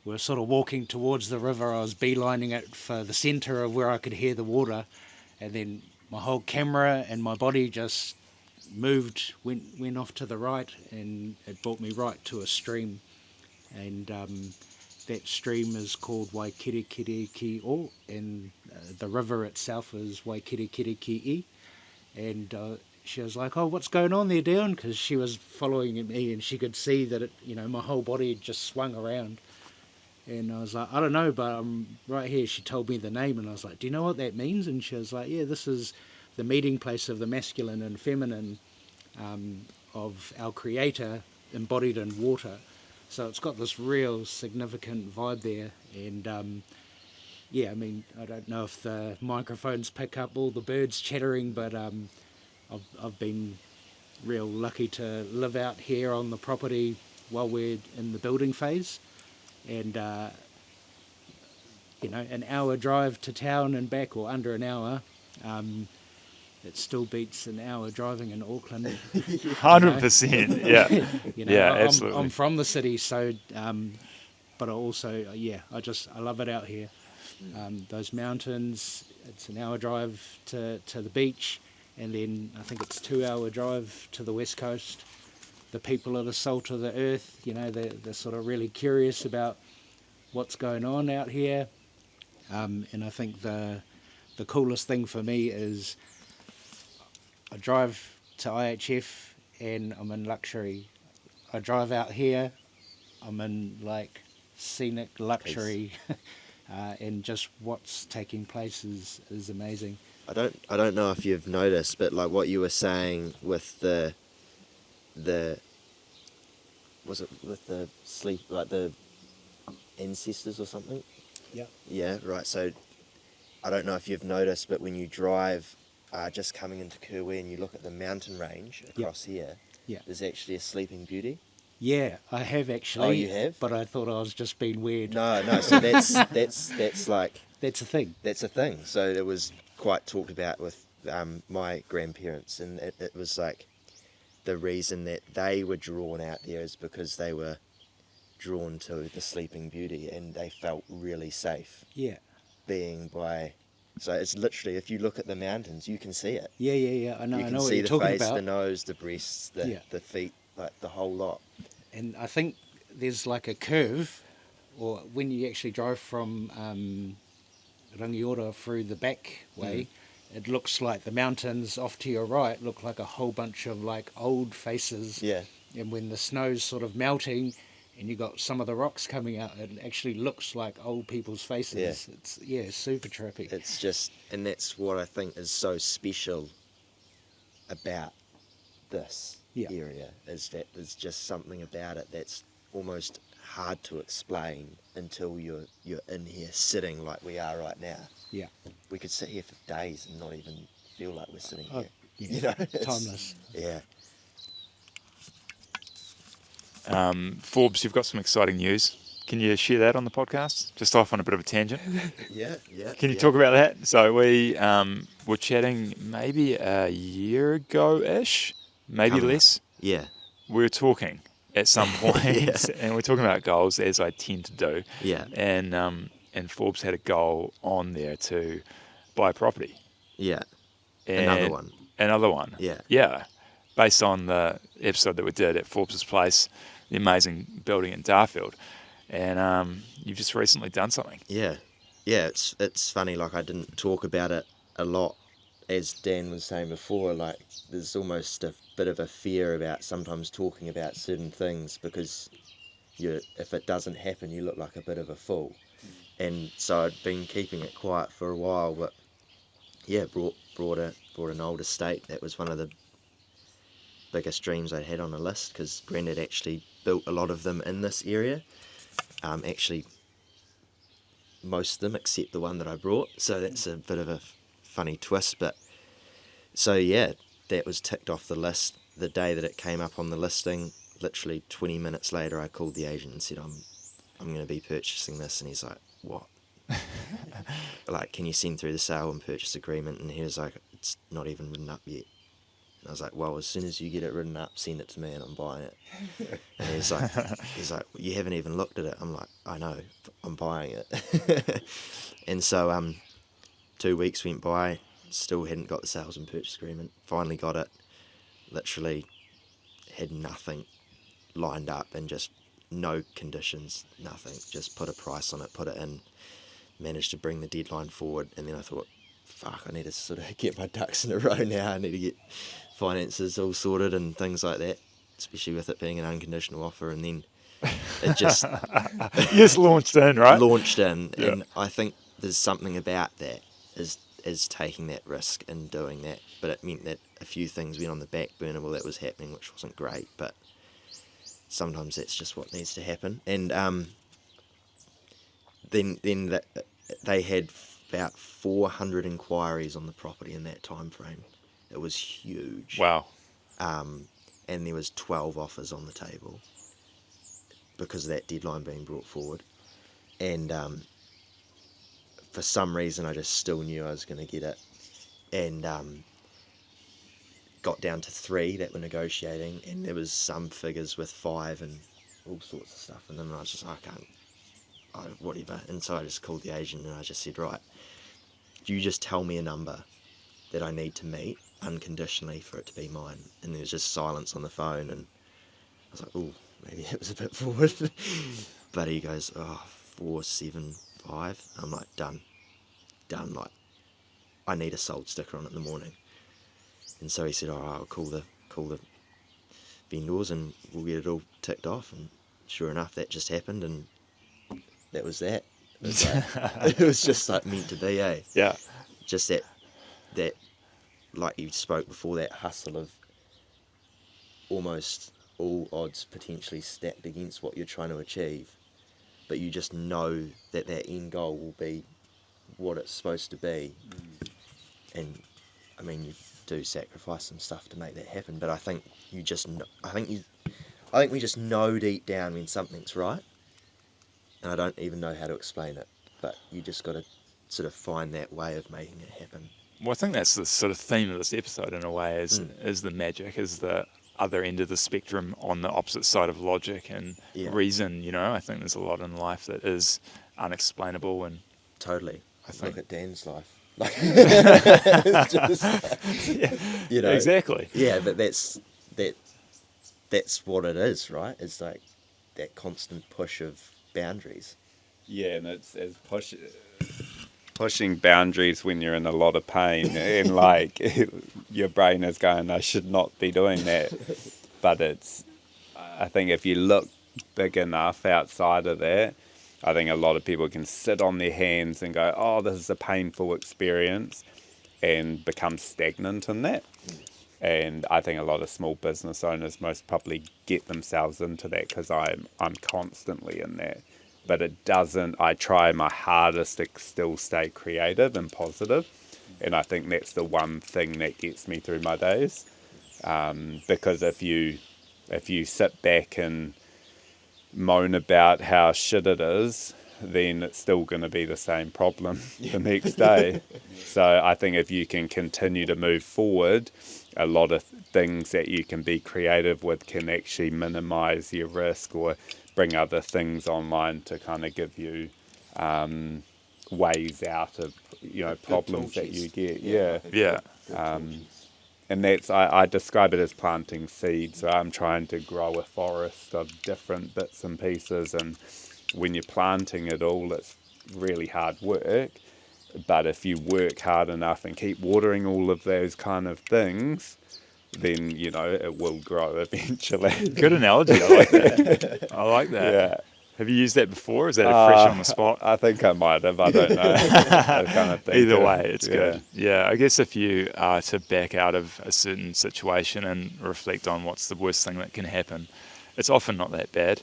we were sort of walking towards the river. I was beelining it for the centre of where I could hear the water, and then my whole camera and my body just moved, went off to the right, and it brought me right to a stream. And that stream is called Waikirikiri, and the river itself is Waikirikiri. And she was like, oh, what's going on there, Dion? Because she was following me, and she could see that my whole body had just swung around. And I was like, I don't know, but I'm right here. She told me the name, and I was like, do you know what that means? And she was like, yeah, this is the meeting place of the masculine and feminine of our Creator embodied in water. So it's got this real significant vibe there. And I mean, I don't know if the microphones pick up all the birds chattering, but I've been real lucky to live out here on the property while we're in the building phase. And an hour drive to town and back, or under an hour, it still beats an hour driving in Auckland. 100%, yeah. Absolutely. I'm from the city, so but I also I love it out here. Those mountains, it's an hour drive to the beach, and then I think it's 2 hour drive to the west coast. The people are the salt of the earth, they're sort of really curious about what's going on out here. And I think the coolest thing for me is I drive to IHF and I'm in luxury. I drive out here, I'm in like scenic luxury. And just what's taking place is amazing. I don't know if you've noticed, but like what you were saying with the was it with the sleep, like the ancestors or something? Yeah, right. So I don't know if you've noticed, but when you drive just coming into Kerwin and you look at the mountain range across here, there's actually a sleeping beauty. Yeah, I have actually. Oh, you have? But I thought I was just being weird. No. So that's like that's a thing. That's a thing. So it was quite talked about with my grandparents, and it was like the reason that they were drawn out there is because they were drawn to the sleeping beauty, and they felt really safe. Yeah. Being by So it's literally, if you look at the mountains, you can see it. Yeah. I know You can what see you're the talking face, about. the nose, the breasts, Yeah. the feet, like the whole lot. And I think there's like a curve, or when you actually drive from Rangiora through the back way, it looks like the mountains off to your right look like a whole bunch of like old faces. Yeah. And when the snow's sort of melting and you got some of the rocks coming out, it actually looks like old people's faces. It's super trippy. It's just, and that's what I think is so special about this area, is that there's just something about it that's almost hard to explain until you're in here sitting like we are right now. Yeah. We could sit here for days and not even feel like we're sitting Oh, here. yeah. You know, Timeless. Yeah. Forbes, you've got some exciting news. Can you share that on the podcast? Just off on a bit of a tangent. Yeah. Can you talk about that? So we were chatting maybe a year ago-ish, maybe Coming up. less. Yeah. We were talking at some point, Yeah. and we're talking about goals, as I tend to do. Yeah. And Forbes had a goal on there to buy a property. Yeah. And Another one. Yeah. Yeah. Based on the episode that we did at Forbes' place, the amazing building in Darfield. And you've just recently done something. Yeah. Yeah, it's funny, like I didn't talk about it a lot, as Dan was saying before, like there's almost a bit of a fear about sometimes talking about certain things because if it doesn't happen, you look like a bit of a fool. And so I'd been keeping it quiet for a while, but yeah, brought an old estate. That was one of the biggest dreams I had on the list, because Granddad actually built a lot of them in this area. Actually, most of them except the one that I brought. So that's a bit of a funny twist. But so yeah, that was ticked off the list the day that it came up on the listing. Literally 20 minutes later, I called the agent and said, I'm going to be purchasing this. And he's like, what? Like, can you send through the sale and purchase agreement? And he was like, it's not even written up yet. And I was like, well, as soon as you get it written up, send it to me and I'm buying it. And he's like, you haven't even looked at it. I'm like, I know, I'm buying it. And so 2 weeks went by, still hadn't got the sales and purchase agreement. Finally got it. Literally had nothing lined up and just no conditions, nothing. Just put a price on it, put it in, managed to bring the deadline forward. And then I thought, fuck, I need to sort of get my ducks in a row now. I need to get finances all sorted and things like that, especially with it being an unconditional offer. And then it just Just launched in, right? launched in. Yeah. And I think there's something about that is taking that risk and doing that. But it meant that a few things went on the back burner while that was happening, which wasn't great. But sometimes that's just what needs to happen. And then they had about 400 inquiries on the property in that time frame. It was huge. Wow. And there was 12 offers on the table because of that deadline being brought forward. And for some reason, I just still knew I was going to get it. And got down to 3 that were negotiating, and there was some figures with 5 and all sorts of stuff. And then I was just like, whatever. And so I just called the agent and I just said, right, you just tell me a number that I need to meet unconditionally for it to be mine. And there was just silence on the phone, and I was like, oh, maybe that was a bit forward. But he goes, 475. I'm like, done. Like, I need a sold sticker on it in the morning. And so he said, all right, I'll call the vendors and we'll get it all ticked off. And sure enough, that just happened, and that was that. It was just like meant to be, eh? Yeah. Just that, like you spoke before, that hustle of almost all odds potentially stacked against what you're trying to achieve, but you just know that end goal will be what it's supposed to be. And I mean, you do sacrifice some stuff to make that happen, but I think you just know, I think we just know deep down when something's right, and I don't even know how to explain it, but you just got to sort of find that way of making it happen. Well, I think that's the sort of theme of this episode in a way, is the magic, is the other end of the spectrum on the opposite side of logic and reason, you know. I think there's a lot in life that is unexplainable, and Totally. I think Look at Dan's life. Like, it's just, you know, Exactly. yeah, but that's what it is, right? It's like that constant push of boundaries. Yeah, and it's pushing boundaries when you're in a lot of pain, and like your brain is going, I should not be doing that. But I think if you look big enough outside of that, I think a lot of people can sit on their hands and go, oh, this is a painful experience, and become stagnant in that. And I think a lot of small business owners most probably get themselves into that, because I'm constantly in that. But it doesn't, I try my hardest to still stay creative and positive. And I think that's the one thing that gets me through my days. Because if you sit back and moan about how shit it is, then it's still going to be the same problem the next day. So I think if you can continue to move forward, a lot of things that you can be creative with can actually minimize your risk, or bring other things online to kind of give you ways out of, you know, problems that you get. Yeah. And that's, I describe it as planting seeds. So I'm trying to grow a forest of different bits and pieces, and when you're planting it all, it's really hard work. But if you work hard enough and keep watering all of those kind of things, then, you know, it will grow eventually. Good analogy. I like that. I like that. Yeah. Have you used that before? Is that a fresh on the spot? I think I might have. I don't know. I kind of think Either way, it's good. Yeah, I guess if you are to back out of a certain situation and reflect on what's the worst thing that can happen, it's often not that bad.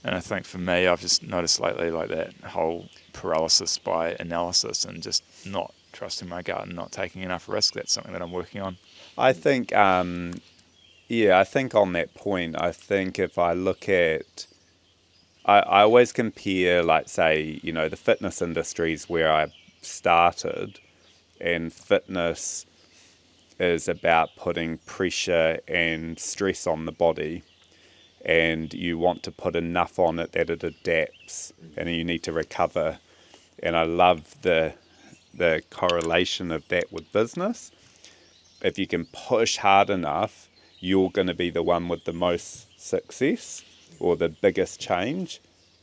And I think for me, I've just noticed lately, like, that whole paralysis by analysis and just not trusting my gut and not taking enough risk. That's something that I'm working on. I think, I think on that point, I think if I look at, I always compare, like, say, you know, the fitness industries where I started, and fitness is about putting pressure and stress on the body, and you want to put enough on it that it adapts, and you need to recover. And I love the correlation of that with business. If you can push hard enough, you're going to be the one with the most success or the biggest change.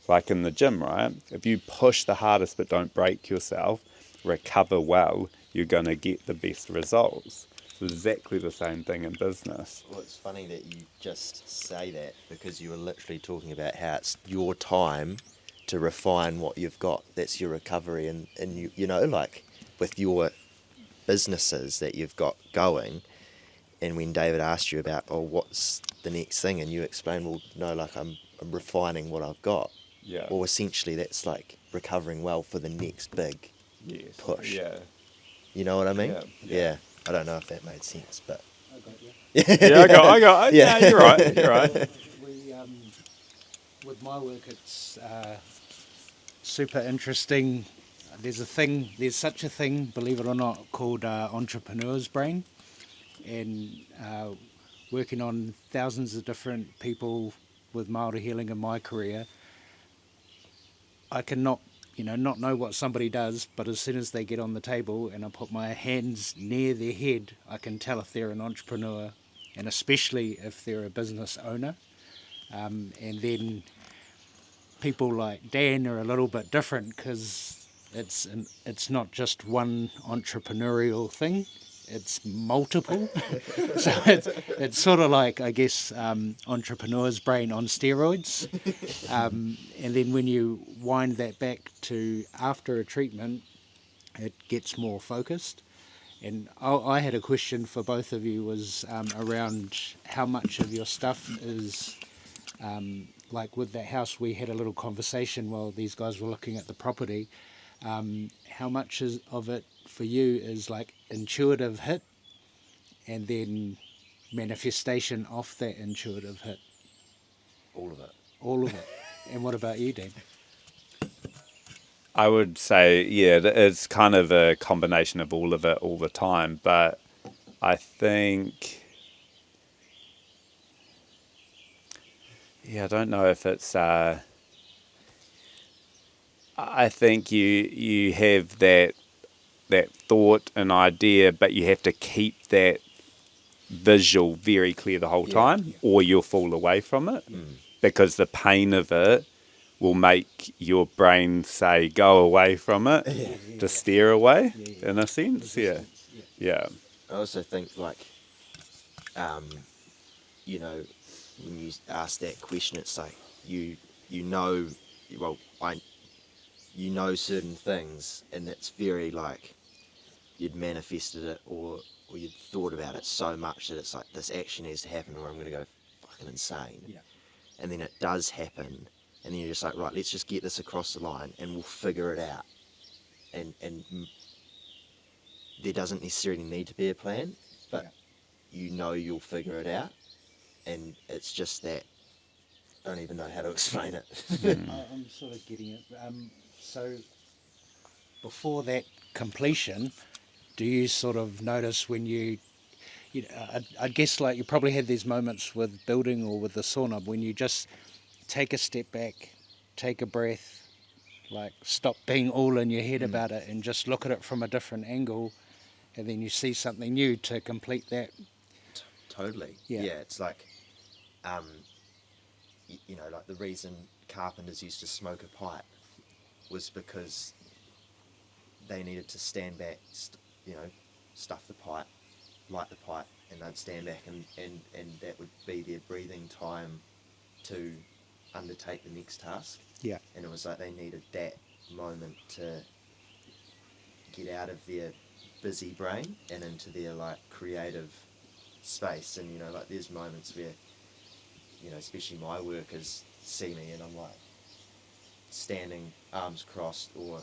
Like in the gym, right? If you push the hardest but don't break yourself, recover well, you're going to get the best results. It's exactly the same thing in business. Well, it's funny that you just say that, because you were literally talking about how it's your time to refine what you've got. That's your recovery, and you know, like with your businesses that you've got going. And when David asked you about, oh, what's the next thing, and you explained, well, no, like I'm refining what I've got. Yeah. Well, essentially that's like recovering well for the next big push. Yeah. You know what I mean? Yeah. I don't know if that made sense, but I got you. Yeah, I got. Yeah, you're right. You're right. We, with my work, it's super interesting. There's such a thing, believe it or not, called entrepreneur's brain, and working on thousands of different people with Māori healing in my career, I cannot, not know what somebody does, but as soon as they get on the table and I put my hands near their head, I can tell if they're an entrepreneur, and especially if they're a business owner. And then people like Dan are a little bit different, because it's not just one entrepreneurial thing, it's multiple. So it's sort of like, I guess, entrepreneur's brain on steroids. And then when you wind that back to after a treatment, it gets more focused. And I had a question for both of you, was around how much of your stuff is, like with that house, we had a little conversation while these guys were looking at the property. How much of it for you is like intuitive hit, and then manifestation off that intuitive hit? all of it. All of it. And what about you, Dan? I would say, it's kind of a combination of all of it all the time. But I think, I don't know if it's, I think you have that that thought and idea, but you have to keep that visual very clear the whole time, or you'll fall away from it, because the pain of it will make your brain say, go away from it, to steer away, in a sense. Yeah. I also think, like, you know, when you ask that question, it's like you know, well, you know certain things, and it's very like you'd manifested it, or you'd thought about it so much that it's like, this action needs to happen or I'm going to go fucking insane. Yeah. And then it does happen, and then you're just like, right, let's just get this across the line and we'll figure it out. And there doesn't necessarily need to be a plan, but you know you'll figure it out. And it's just that, I don't even know how to explain it. I'm sort of getting it. So before that completion, do you sort of notice when you know, I guess like you probably had these moments with building or with the sauna when you just take a step back, take a breath, like stop being all in your head about it and just look at it from a different angle, and then you see something new to complete that. Totally. Yeah, it's like, you know, like the reason carpenters used to smoke a pipe was because they needed to stand back, you know, stuff the pipe, light the pipe, and they'd stand back, and that would be their breathing time to undertake the next task. Yeah. And it was like they needed that moment to get out of their busy brain and into their like creative space. And you know, like there's moments where, you know, especially my workers see me and I'm like standing arms crossed or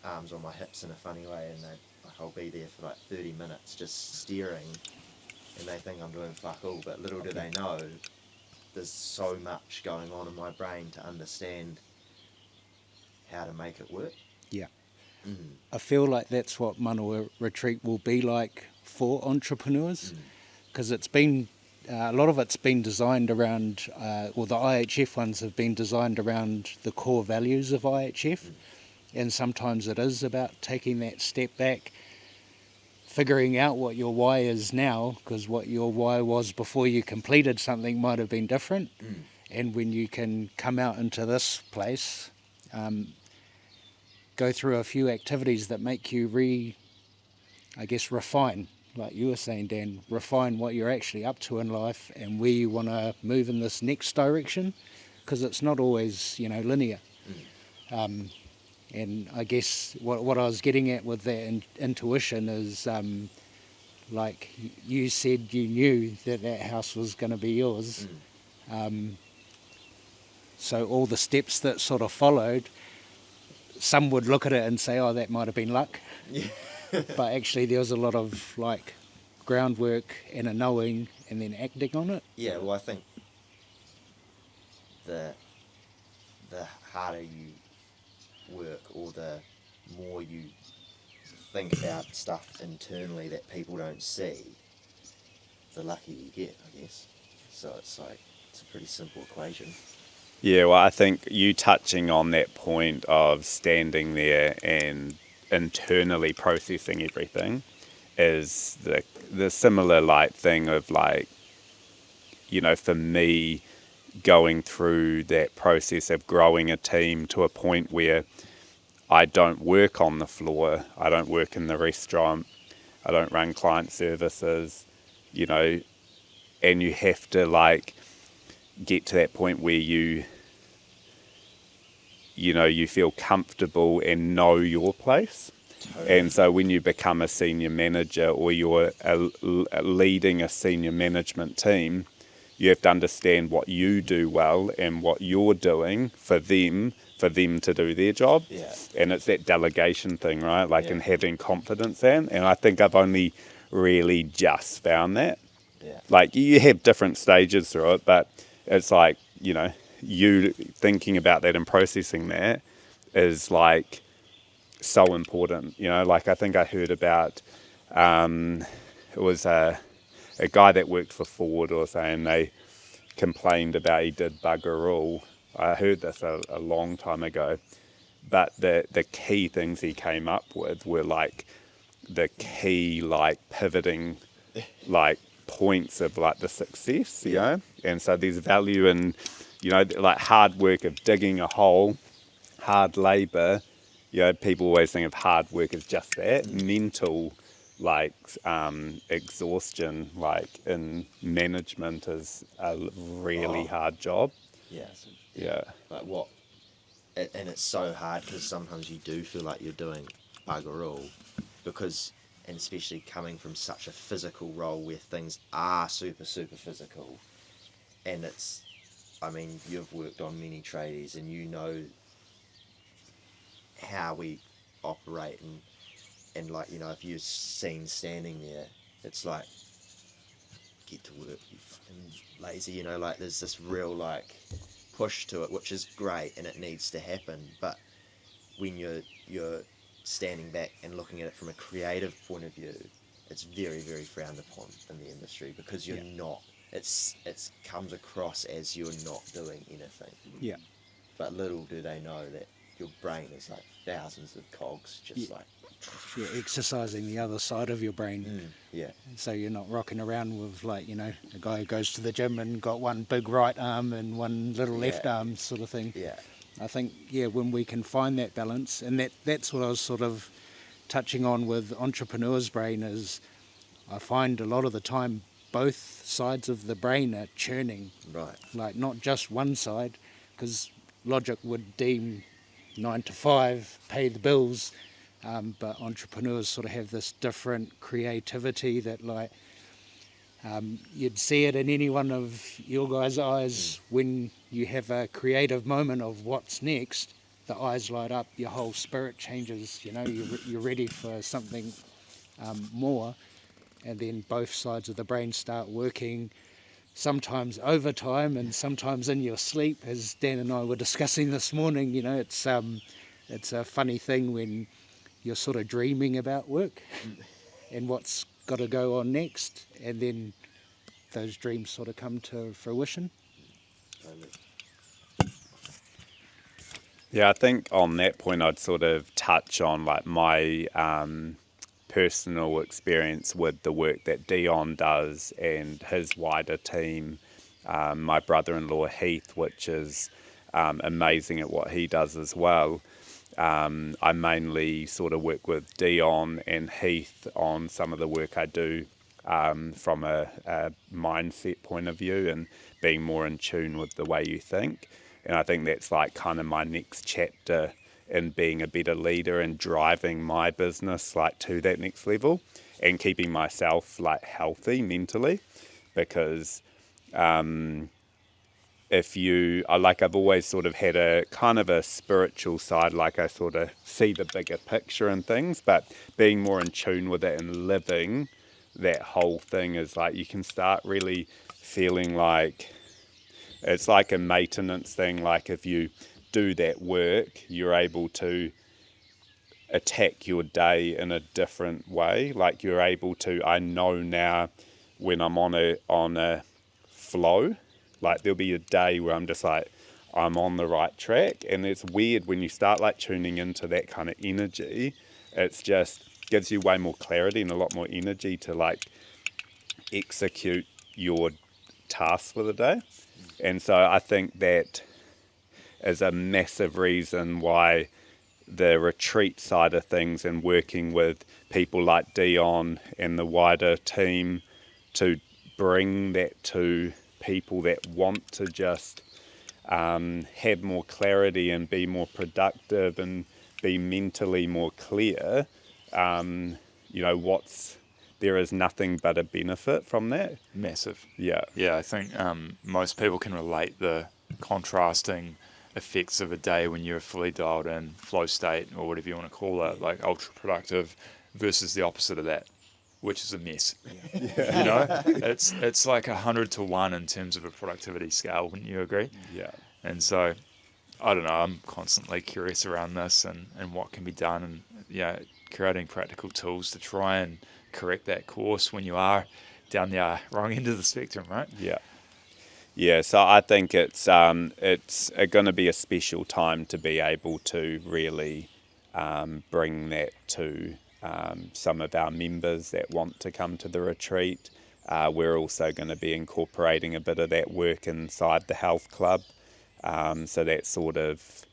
arms on my hips in a funny way, and they like, I'll be there for like 30 minutes just staring, and they think I'm doing fuck all, but little do they know there's so much going on in my brain to understand how to make it work. Yeah. I feel like that's what Manawa Retreat will be like for entrepreneurs, because it's been a lot of it's been designed around, or the IHF ones have been designed around the core values of IHF, and sometimes it is about taking that step back, figuring out what your why is now, because what your why was before you completed something might have been different, and when you can come out into this place, go through a few activities that make you refine, like you were saying, Dan, refine what you're actually up to in life and where you want to move in this next direction, because it's not always, you know, linear. And I guess what I was getting at with that intuition is, like you said, you knew that house was going to be yours. So all the steps that sort of followed, some would look at it and say, oh, that might have been luck. Yeah. But actually there was a lot of like groundwork and a knowing and then acting on it. Yeah, well, I think the harder you work, or the more you think about stuff internally that people don't see, the luckier you get, I guess. So it's like, it's a pretty simple equation. Yeah, well, I think you touching on that point of standing there and internally processing everything is the similar like thing of like, you know, for me, going through that process of growing a team to a point where I don't work on the floor, I don't work in the restaurant, I don't run client services, you know, and you have to like get to that point where you know, you feel comfortable and know your place. Totally. And so when you become a senior manager, or you're leading a senior management team, you have to understand what you do well and what you're doing for them to do their job. Yeah. And it's that delegation thing, right? Like, and having confidence in. And I think I've only really just found that. Yeah. Like, you have different stages through it, but it's like, you know, you thinking about that and processing that is like so important. You know, like I think I heard about, it was a guy that worked for Ford or saying they complained about he did bugger all. I heard this a long time ago, but the key things he came up with were like the key like pivoting like points of like the success, you know. And so there's value in, you know, like hard work of digging a hole, hard labor. You know, people always think of hard work as just that. Mental like exhaustion like in management is a really hard job. Yeah. Like what? And it's so hard because sometimes you do feel like you're doing bugger all, because, and especially coming from such a physical role where things are super physical, and it's, I mean, you've worked on many tradies and you know how we operate, and like, you know, if you're seen standing there, it's like, get to work, you fucking lazy, you know, like there's this real like push to it, which is great and it needs to happen. But when you're standing back and looking at it from a creative point of view, it's very frowned upon in the industry, because you're not, it's comes across as you're not doing anything. Yeah. But little do they know that your brain is like thousands of cogs, just like You're exercising the other side of your brain. So you're not rocking around with, like, you know, a guy who goes to the gym and got one big right arm and one little left arm sort of thing. I think, when we can find that balance, and that's what I was sort of touching on with entrepreneur's brain, is I find a lot of the time both sides of the brain are churning. Right. Like not just one side, because logic would deem 9 to 5, pay the bills, but entrepreneurs sort of have this different creativity that, like, you'd see it in any one of your guys' eyes when you have a creative moment of what's next. The eyes light up, your whole spirit changes, you know, you're ready for something more, and then both sides of the brain start working, sometimes overtime and sometimes in your sleep, as Dan and I were discussing this morning. You know, it's a funny thing when you're sort of dreaming about work and what's got to go on next, and then those dreams sort of come to fruition. Yeah, I think on that point I'd sort of touch on like my personal experience with the work that Dion does and his wider team. My brother-in-law Heath, which is amazing at what he does as well. I mainly sort of work with Dion and Heath on some of the work I do from a mindset point of view and being more in tune with the way you think. And I think that's like kind of my next chapter in being a better leader and driving my business like to that next level and keeping myself like healthy mentally, because if you are like, I've always sort of had a kind of a spiritual side, like I sort of see the bigger picture and things, but being more in tune with it and living that whole thing is like, you can start really feeling like it's like a maintenance thing. Like if you do that work, you're able to attack your day in a different way. Like you're able to, I know now when I'm on a flow, like there'll be a day where I'm just like, I'm on the right track. And it's weird when you start like tuning into that kind of energy, it's just gives you way more clarity and a lot more energy to like execute your tasks for the day. And so I think that is a massive reason why the retreat side of things and working with people like Dion and the wider team to bring that to people that want to just have more clarity and be more productive and be mentally more clear, you know, there is nothing but a benefit from that. Massive. Yeah. Yeah, I think most people can relate the contrasting effects of a day when you're fully dialed in, flow state, or whatever you want to call it, like ultra productive, versus the opposite of that, which is a mess. You know, it's like 100 to 1 in terms of a productivity scale. Wouldn't you agree? Yeah. And so, I don't know, I'm constantly curious around this and what can be done, and creating practical tools to try and correct that course when you are down the wrong end of the spectrum, right? Yeah. Yeah, so I think it's going to be a special time to be able to really bring that to some of our members that want to come to the retreat. We're also going to be incorporating a bit of that work inside the health club. So that's sort of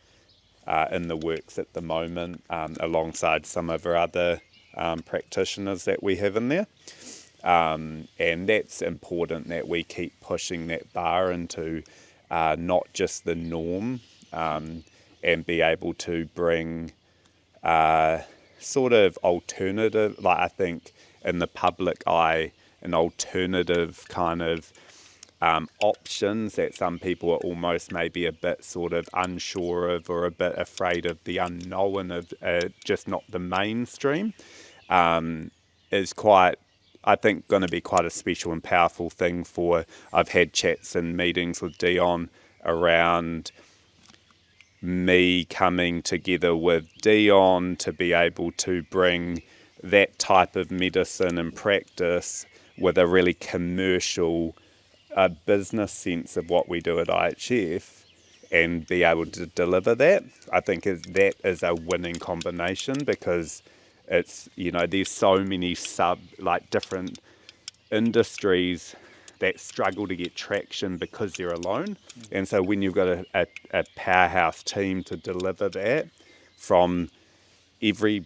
in the works at the moment, alongside some of our other practitioners that we have in there. And that's important that we keep pushing that bar into not just the norm, and be able to bring sort of alternative, like I think in the public eye, an alternative kind of options that some people are almost maybe a bit sort of unsure of, or a bit afraid of the unknown of just not the mainstream, is quite, I think, going to be quite a special and powerful thing for. I've had chats and meetings with Dion around me coming together with Dion to be able to bring that type of medicine and practice with a really commercial business sense of what we do at IHF, and be able to deliver that. I think that is a winning combination, because it's, there's so many different industries that struggle to get traction because they're alone. And so when you've got a powerhouse team to deliver that from every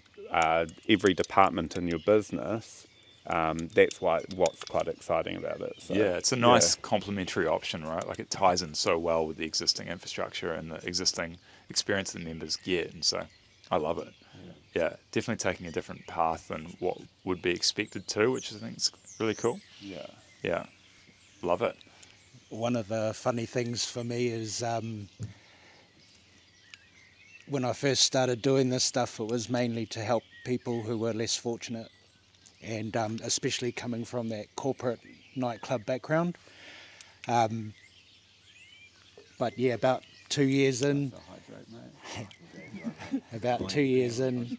department in your business, that's what's quite exciting about it. So, yeah, it's a nice complementary option, right? Like, it ties in so well with the existing infrastructure and the existing experience the members get, and so I love it. Yeah, definitely taking a different path than what would be expected to, which I think is really cool. Yeah, love it. One of the funny things for me is when I first started doing this stuff, it was mainly to help people who were less fortunate, and especially coming from that corporate nightclub background. But yeah, about 2 years in, about 2 years in,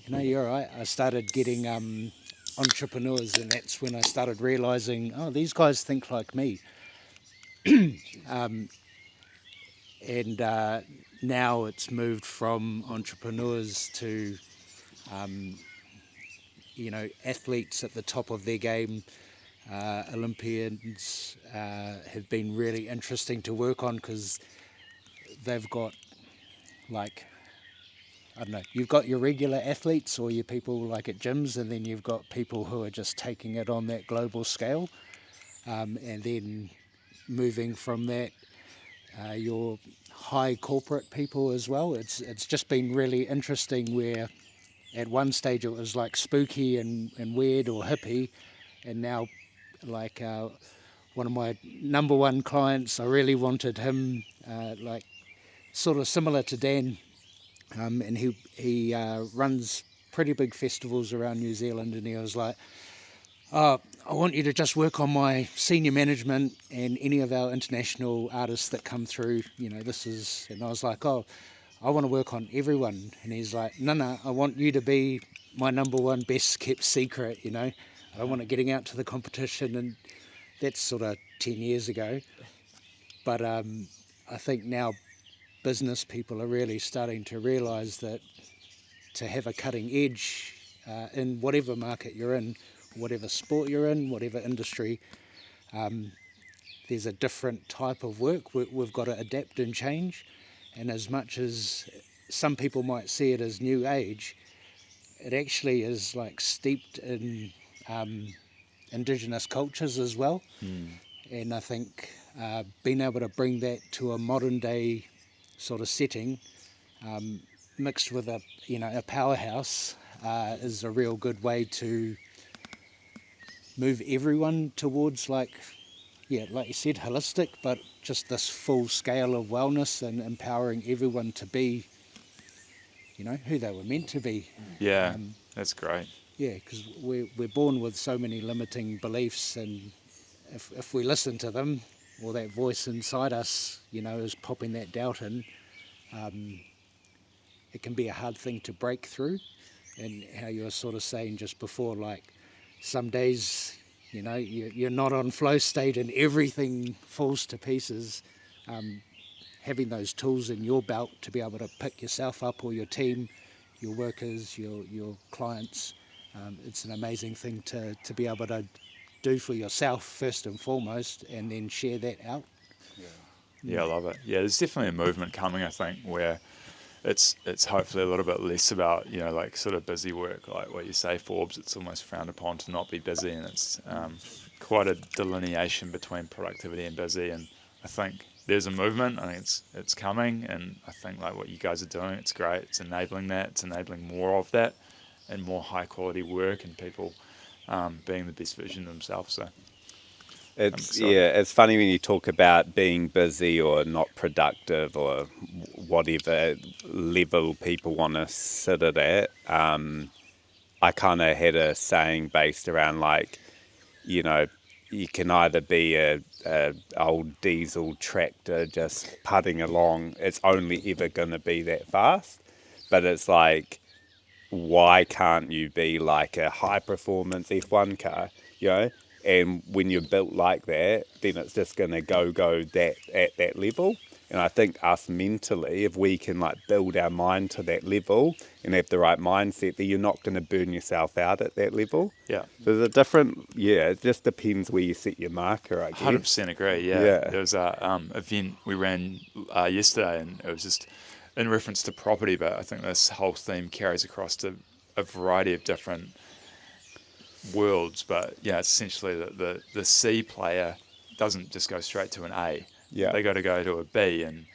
no, you're all right. I started getting entrepreneurs, and that's when I started realising, oh, these guys think like me. And now it's moved from entrepreneurs to, athletes at the top of their game. Olympians have been really interesting to work on, because they've got, like, I don't know, you've got your regular athletes or your people like at gyms, and then you've got people who are just taking it on that global scale, and then moving from that, your high corporate people as well. It's just been really interesting, where at one stage it was like spooky and weird or hippie, and now, like, one of my number one clients, I really wanted him, like, sort of similar to Dan, and he runs pretty big festivals around New Zealand, and he was like, oh, I want you to just work on my senior management and any of our international artists that come through, this is, and I was like, oh, I want to work on everyone. And he's like, no, I want you to be my number one best kept secret, I don't want it getting out to the competition. And that's sort of 10 years ago. But I think now business people are really starting to realise that to have a cutting edge in whatever market you're in, whatever sport you're in, whatever industry, there's a different type of work. We've got to adapt and change. And as much as some people might see it as new age, it actually is like steeped in indigenous cultures as well. And I think being able to bring that to a modern day sort of setting, mixed with a powerhouse, is a real good way to move everyone towards, like you said, holistic, but just this full scale of wellness and empowering everyone to be, who they were meant to be. Yeah, that's great. Yeah, because we're born with so many limiting beliefs, and if we listen to them, or that voice inside us, is popping that doubt in, it can be a hard thing to break through. And how you were sort of saying just before, like, some days, you're not on flow state and everything falls to pieces. Having those tools in your belt to be able to pick yourself up or your team, your workers, your clients. It's an amazing thing to be able to do for yourself first and foremost, and then share that out. Yeah, I love it. Yeah, there's definitely a movement coming, I think, where it's hopefully a little bit less about, like sort of busy work, like what you say, Forbes. It's almost frowned upon to not be busy, and it's quite a delineation between productivity and busy. And I think there's a movement. I think it's coming, and I think like what you guys are doing, it's great. It's enabling that. It's enabling more of that, and more high quality work, and people being the best version of themselves. So. It's funny when you talk about being busy or not productive or whatever level people want to sit it at. I kind of had a saying based around like, you can either be a old diesel tractor just putting along. It's only ever going to be that fast, but it's like, why can't you be like a high performance F1 car, And when you're built like that, then it's just going to go that at that level. And I think us mentally, if we can like build our mind to that level and have the right mindset, then you're not going to burn yourself out at that level. Yeah. There's a different, it just depends where you set your marker, I guess. 100% agree, yeah. There was a event we ran yesterday, and it was just in reference to property, but I think this whole theme carries across to a variety of different worlds. But yeah, it's essentially that the C player doesn't just go straight to an A. Yeah. They got to go to a B and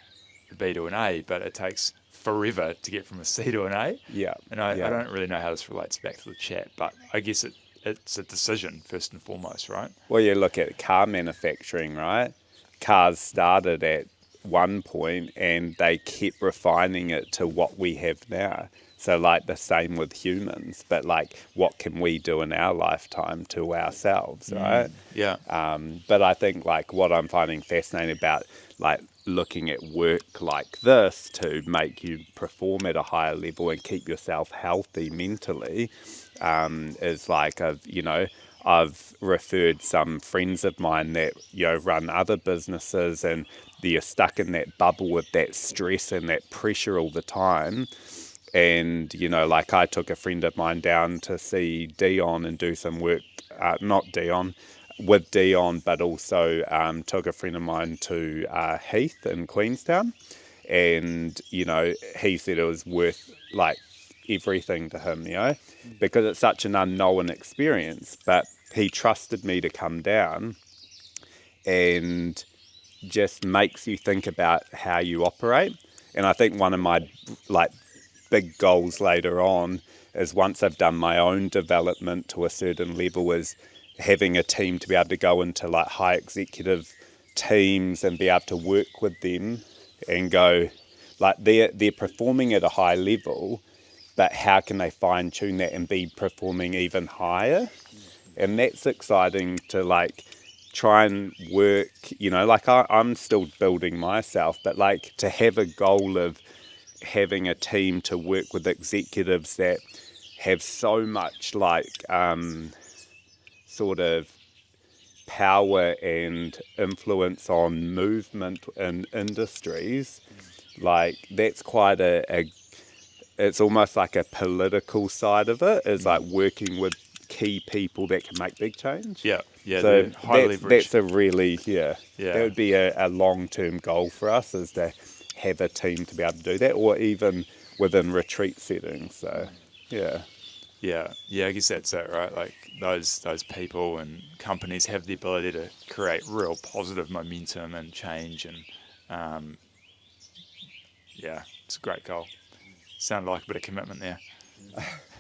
a B to an A, but it takes forever to get from a C to an A. Yeah. And I don't really know how this relates back to the chat, but I guess it's a decision first and foremost, right? Well, you look at car manufacturing, right? Cars started at one point and they kept refining it to what we have now. So like the same with humans, but like what can we do in our lifetime to ourselves, right? Yeah. But I think like what I'm finding fascinating about like looking at work like this to make you perform at a higher level and keep yourself healthy mentally is like I've referred some friends of mine that run other businesses, and you're stuck in that bubble with that stress and that pressure all the time. And, like I took a friend of mine down to see Dion and do some work, with Dion, but also took a friend of mine to Heath in Queenstown. And, he said it was worth like everything to him, because it's such an unknown experience. But he trusted me to come down, and just makes you think about how you operate. And I think one of my big goals later on is, once I've done my own development to a certain level, is having a team to be able to go into like high executive teams and be able to work with them and go like they're performing at a high level, but how can they fine tune that and be performing even higher? And that's exciting to like try and work, like I'm still building myself, but like to have a goal of having a team to work with executives that have so much like sort of power and influence on movement in industries, like that's quite it's almost like a political side of it, is like working with key people that can make big change. Yeah. So high leverage. that's a really, that would be a long-term goal for us, is to have a team to be able to do that, or even within retreat settings. So, yeah, I guess that's it, right? Like those people and companies have the ability to create real positive momentum and change, and it's a great goal. Sounded like a bit of commitment there.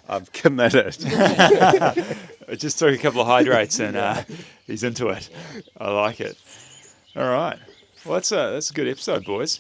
I've committed. I just took a couple of hydrates and he's into it. I like it. All right. Well, that's a good episode, boys.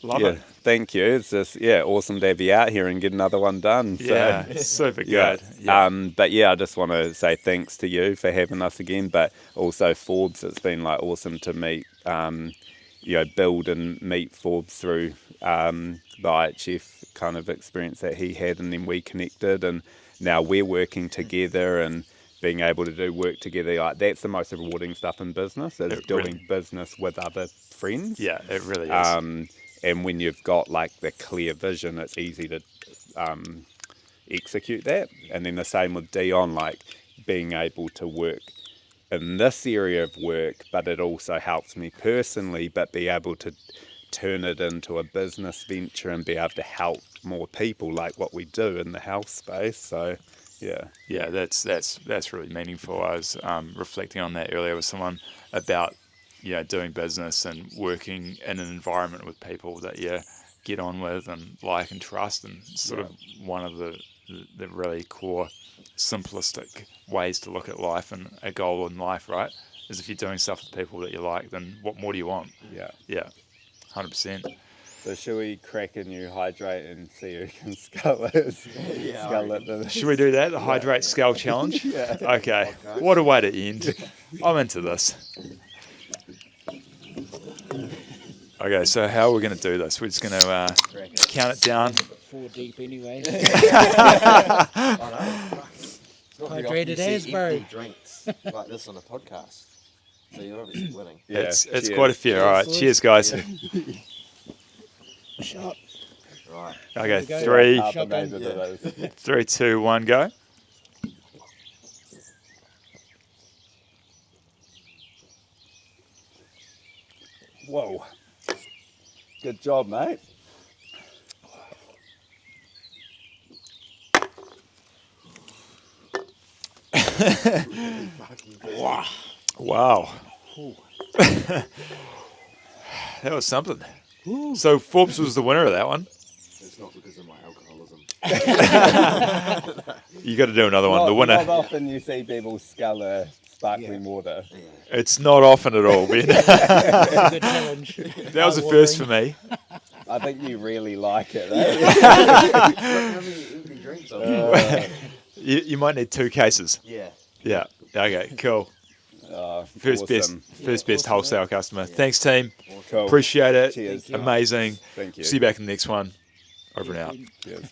Love it. Thank you. It's just awesome to have you out here and get another one done. Yeah, super good. But I just want to say thanks to you for having us again, but also Forbes. It's been like awesome to meet, build and meet Forbes through the IHF kind of experience that he had, and then we connected, and now we're working together and being able to do work together. Like that's the most rewarding stuff in business, is doing business with other friends. Yeah, it really is. And when you've got like the clear vision, it's easy to execute that. And then the same with Dion, like being able to work in this area of work, but it also helps me personally, but be able to turn it into a business venture and be able to help more people like what we do in the health space. So Yeah, that's really meaningful. I was reflecting on that earlier with someone about doing business and working in an environment with people that you get on with and like and trust, and sort of one of the really core simplistic ways to look at life and a goal in life, right? Is if you're doing stuff with people that you like, then what more do you want? Yeah, 100%. So should we crack a new Hydrate and see who can scale it? Scale it. Should we do that? The Hydrate Scale Challenge? Yeah. Okay. What a way to end. I'm into this. Okay, so how are we going to do this? We're just going to count it down. 4 deep anyway. Hydrated as, bro. Drinks like this on a podcast, so you're obviously winning. Yeah, it's quite a few. All right, cheers, guys. Shot. Right. Okay, Go. 3, 2, 1, go. Whoa. Good job, mate. Wow. That was something. So Forbes was the winner of that one. It's not because of my alcoholism. You got to do another one. The winner. Not often you see people scull sparkling water. Yeah. It's not often at all, Ben. Good challenge. That was a first for me. I think you really like it, eh? How many empty drinks I've You might need 2 cases. Yeah. Yeah. Okay, cool. First Awesome. best wholesale customer. Thanks, team. Cool. Appreciate it. Cheers. Amazing. Thank you. See you back in the next one. Over and out. Cheers.